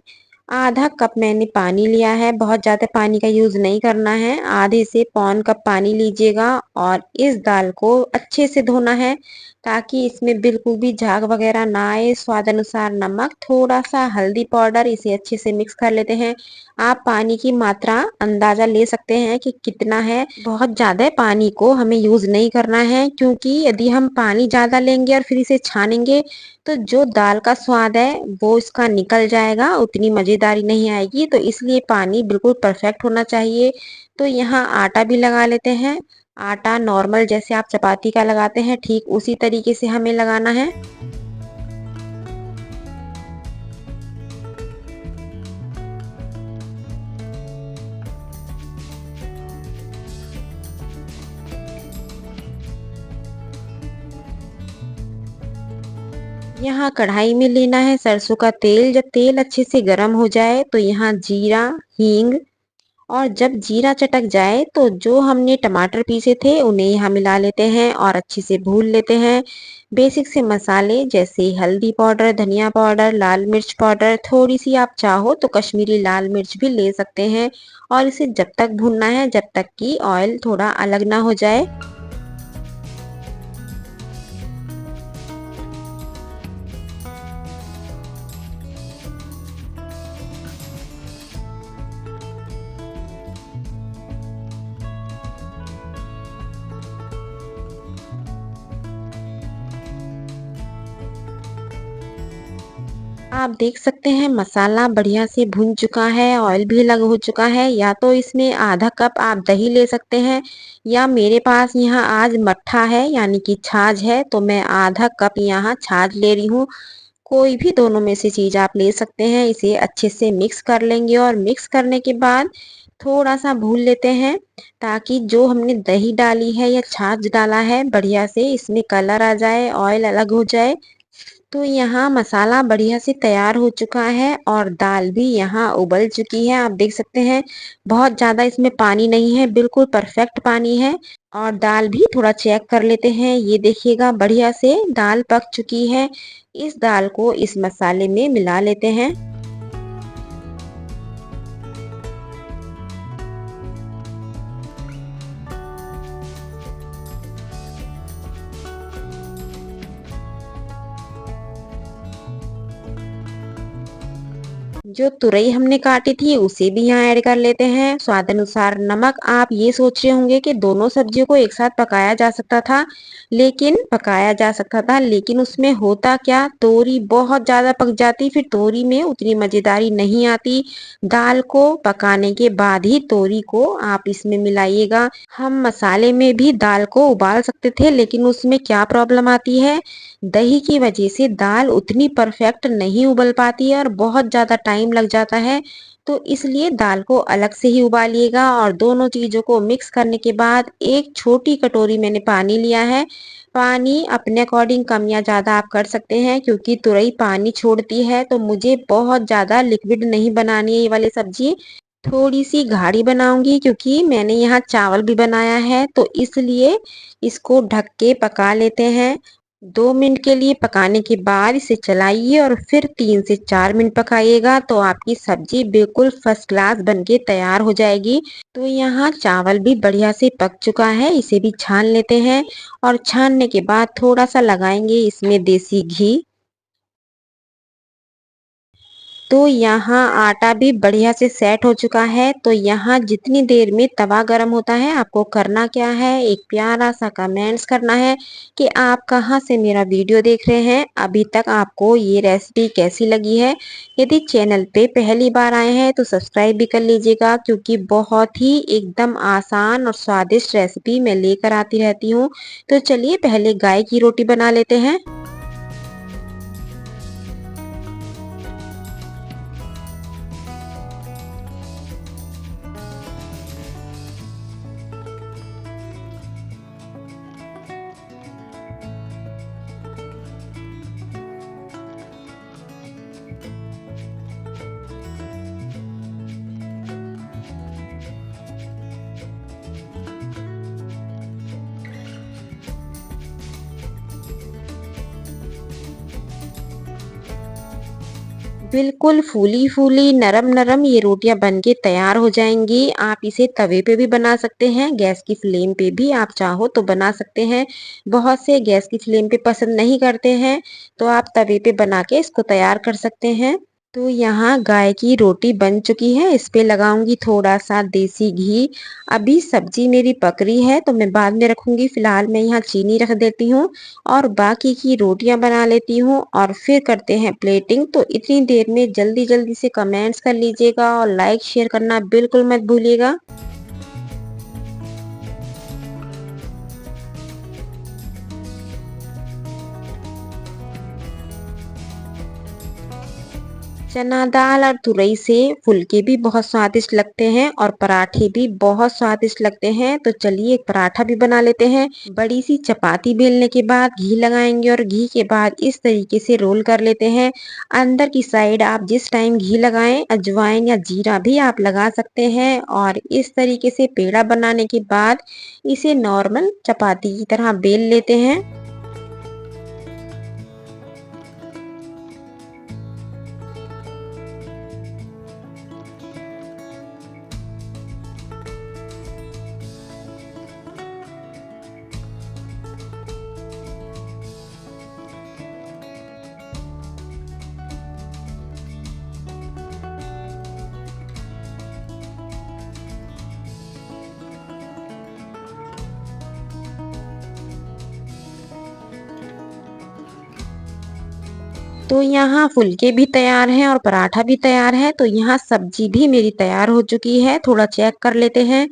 आधा कप मैंने पानी लिया है। बहुत ज़्यादा पानी का यूज़ नहीं करना है, आधे से पौन कप पानी लीजिएगा। और इस दाल को अच्छे से धोना है ताकि इसमें बिल्कुल भी झाग वगैरह ना आए। स्वाद अनुसार नमक, थोड़ा सा हल्दी पाउडर, इसे अच्छे से मिक्स कर लेते हैं। आप पानी की मात्रा अंदाजा ले सकते हैं कि कितना है। बहुत ज़्यादा पानी को हमें यूज़ नहीं करना है क्योंकि यदि हम पानी ज़्यादा लेंगे और फिर इसे छानेंगे तो जो दाल का स्वाद है वो इसका निकल जाएगा, उतनी मज़ेदारी नहीं आएगी। तो इसलिए पानी बिल्कुल परफेक्ट होना चाहिए। तो यहाँ आटा भी लगा लेते हैं। आटा नॉर्मल जैसे आप चपाती का लगाते हैं ठीक उसी तरीके से हमें लगाना है। यहाँ कढ़ाई में लेना है सरसों का तेल। जब तेल अच्छे से गर्म हो जाए तो यहाँ जीरा, हींग, और जब जीरा चटक जाए तो जो हमने टमाटर पीसे थे उन्हें यहाँ मिला लेते हैं और अच्छे से भून लेते हैं। बेसिक से मसाले जैसे हल्दी पाउडर, धनिया पाउडर, लाल मिर्च पाउडर, थोड़ी सी आप चाहो तो कश्मीरी लाल मिर्च भी ले सकते हैं। और इसे जब तक भूनना है जब तक कि ऑयल थोड़ा अलग ना हो जाए। आप देख सकते हैं मसाला बढ़िया से भुन चुका है, ऑयल भी अलग हो चुका है। या तो इसमें आधा कप आप दही ले सकते हैं या मेरे पास यहाँ आज मट्ठा है यानी कि छाछ है तो मैं आधा कप यहाँ छाछ ले रही हूँ। कोई भी दोनों में से चीज़ आप ले सकते हैं। इसे अच्छे से मिक्स कर लेंगे और मिक्स करने के बाद थोड़ा सा भून लेते हैं ताकि जो हमने दही डाली है या छाछ डाला है बढ़िया से इसमें कलर आ जाए, ऑयल अलग हो जाए। तो यहाँ मसाला बढ़िया से तैयार हो चुका है और दाल भी यहाँ उबल चुकी है। आप देख सकते हैं बहुत ज़्यादा इसमें पानी नहीं है, बिल्कुल परफेक्ट पानी है। और दाल भी थोड़ा चेक कर लेते हैं। ये देखिएगा बढ़िया से दाल पक चुकी है। इस दाल को इस मसाले में मिला लेते हैं। जो तुरई हमने काटी थी उसे भी यहाँ ऐड कर लेते हैं। स्वाद अनुसार नमक। आप ये सोच रहे होंगे कि दोनों सब्जियों को एक साथ पकाया जा सकता था, लेकिन उसमें होता क्या, तोरी बहुत ज्यादा पक जाती, फिर तोरी में उतनी मजेदारी नहीं आती। दाल को पकाने के बाद ही तोरी को आप इसमें मिलाइएगा। हम मसाले में भी दाल को उबाल सकते थे, लेकिन उसमें क्या प्रॉब्लम आती है, दही की वजह से दाल उतनी परफेक्ट नहीं उबल पाती है और बहुत ज़्यादा टाइम लग जाता है। तो इसलिए दाल को अलग से ही उबालिएगा और दोनों चीज़ों को मिक्स करने के बाद एक छोटी कटोरी मैंने पानी लिया है। पानी अपने अकॉर्डिंग कम या ज़्यादा आप कर सकते हैं, क्योंकि तुरई पानी छोड़ती है। तो मुझे बहुत ज़्यादा लिक्विड नहीं बनानी है ये वाली सब्जी, थोड़ी सी गाढ़ी बनाऊंगी, क्योंकि मैंने यहाँ चावल भी बनाया है। तो इसलिए इसको ढक के पका लेते हैं। 2 मिनट के लिए पकाने के बाद इसे चलाइए और फिर 3 से 4 मिनट पकाइएगा, तो आपकी सब्जी बिल्कुल फर्स्ट क्लास बनके तैयार हो जाएगी। तो यहाँ चावल भी बढ़िया से पक चुका है, इसे भी छान लेते हैं। और छानने के बाद थोड़ा सा लगाएंगे इसमें देसी घी। तो यहाँ आटा भी बढ़िया से सेट हो चुका है। तो यहाँ जितनी देर में तवा गरम होता है, आपको करना क्या है, एक प्यारा सा कमेंट्स करना है कि आप कहाँ से मेरा वीडियो देख रहे हैं, अभी तक आपको ये रेसिपी कैसी लगी है। यदि चैनल पे पहली बार आए हैं तो सब्सक्राइब भी कर लीजिएगा, क्योंकि बहुत ही एकदम आसान और स्वादिष्ट रेसिपी मैं लेकर आती रहती हूँ। तो चलिए पहले गाय की रोटी बना लेते हैं। बिल्कुल फूली-फूली, नरम-नरम ये रोटियां बनके तैयार हो जाएंगी। आप इसे तवे पे भी बना सकते हैं, गैस की फ्लेम पे भी आप चाहो तो बना सकते हैं। बहुत से गैस की फ्लेम पे पसंद नहीं करते हैं, तो आप तवे पे बना के इसको तैयार कर सकते हैं। तो यहाँ गाय की रोटी बन चुकी है, इस पे लगाऊंगी थोड़ा सा देसी घी। अभी सब्जी मेरी पक रही है तो मैं बाद में रखूंगी, फिलहाल मैं यहाँ चीनी रख देती हूँ और बाकी की रोटियां बना लेती हूँ और फिर करते हैं प्लेटिंग। तो इतनी देर में जल्दी जल्दी से कमेंट्स कर लीजिएगा और लाइक शेयर करना बिल्कुल मत भूलिएगा। चना दाल और तुरई से फुलके भी बहुत स्वादिष्ट लगते हैं और पराठे भी बहुत स्वादिष्ट लगते हैं। तो चलिए एक पराठा भी बना लेते हैं। बड़ी सी चपाती बेलने के बाद घी लगाएंगे और घी के बाद इस तरीके से रोल कर लेते हैं। अंदर की साइड आप जिस टाइम घी लगाएं, अजवाइन या जीरा भी आप लगा सकते हैं। और इस तरीके से पेड़ा बनाने के बाद इसे नॉर्मल चपाती की तरह बेल लेते हैं। तो यहाँ फुलके भी तैयार हैं और पराठा भी तैयार है। तो यहाँ सब्जी भी मेरी तैयार हो चुकी है, थोड़ा चेक कर लेते हैं।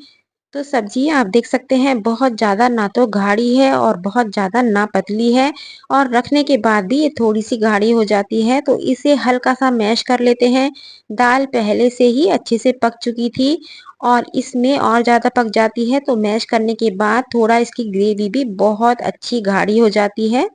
तो सब्जी आप देख सकते हैं बहुत ज़्यादा ना तो गाढ़ी है और बहुत ज़्यादा ना पतली है, और रखने के बाद भी ये थोड़ी सी गाढ़ी हो जाती है। तो इसे हल्का सा मैश कर लेते हैं। दाल पहले से ही अच्छे से पक चुकी थी और इसमें और ज़्यादा पक जाती है, तो मैश करने के बाद थोड़ा इसकी ग्रेवी भी बहुत अच्छी गाढ़ी हो जाती है।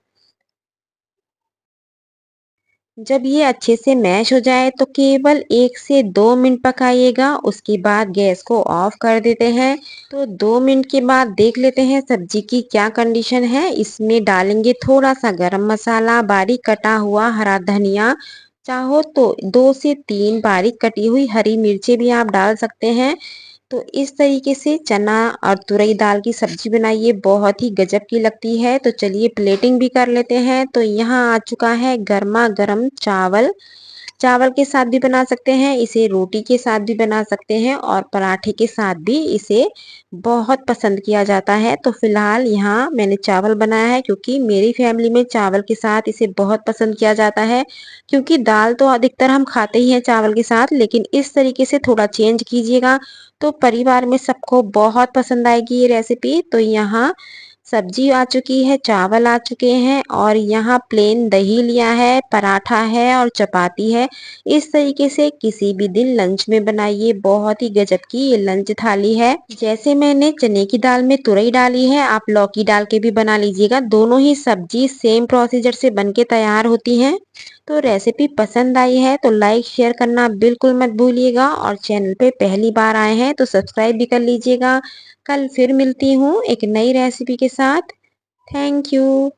जब ये अच्छे से मैश हो जाए तो केवल 1 से 2 मिनट पकाइएगा। उसके बाद गैस को ऑफ कर देते हैं। तो 2 मिनट के बाद देख लेते हैं सब्जी की क्या कंडीशन है। इसमें डालेंगे थोड़ा सा गरम मसाला, बारीक कटा हुआ हरा धनिया, चाहो तो 2 से 3 बारीक कटी हुई हरी मिर्ची भी आप डाल सकते हैं। तो इस तरीके से चना और तुरई दाल की सब्जी बनाइए, बहुत ही गजब की लगती है। तो चलिए प्लेटिंग भी कर लेते हैं। तो यहाँ आ चुका है गर्मा गर्म चावल। चावल के साथ भी बना सकते हैं इसे, रोटी के साथ भी बना सकते हैं और पराठे के साथ भी इसे बहुत पसंद किया जाता है। तो फिलहाल यहाँ मैंने चावल बनाया है क्योंकि मेरी फैमिली में चावल के साथ इसे बहुत पसंद किया जाता है। क्योंकि दाल तो अधिकतर हम खाते ही हैं चावल के साथ, लेकिन इस तरीके से थोड़ा चेंज कीजिएगा तो परिवार में सबको बहुत पसंद आएगी ये रेसिपी। तो यहाँ सब्जी आ चुकी है, चावल आ चुके हैं और यहाँ प्लेन दही लिया है, पराठा है और चपाती है। इस तरीके से किसी भी दिन लंच में बनाइए, बहुत ही गजब की ये लंच थाली है। जैसे मैंने चने की दाल में तुरई डाली है, आप लौकी डाल के भी बना लीजिएगा। दोनों ही सब्जी सेम प्रोसीजर से बनके तैयार होती हैं। तो रेसिपी पसंद आई है तो लाइक शेयर करना बिल्कुल मत भूलिएगा और चैनल पे पहली बार आए हैं तो सब्सक्राइब भी कर लीजिएगा। कल फिर मिलती हूँ एक नई रेसिपी के साथ। Thank you.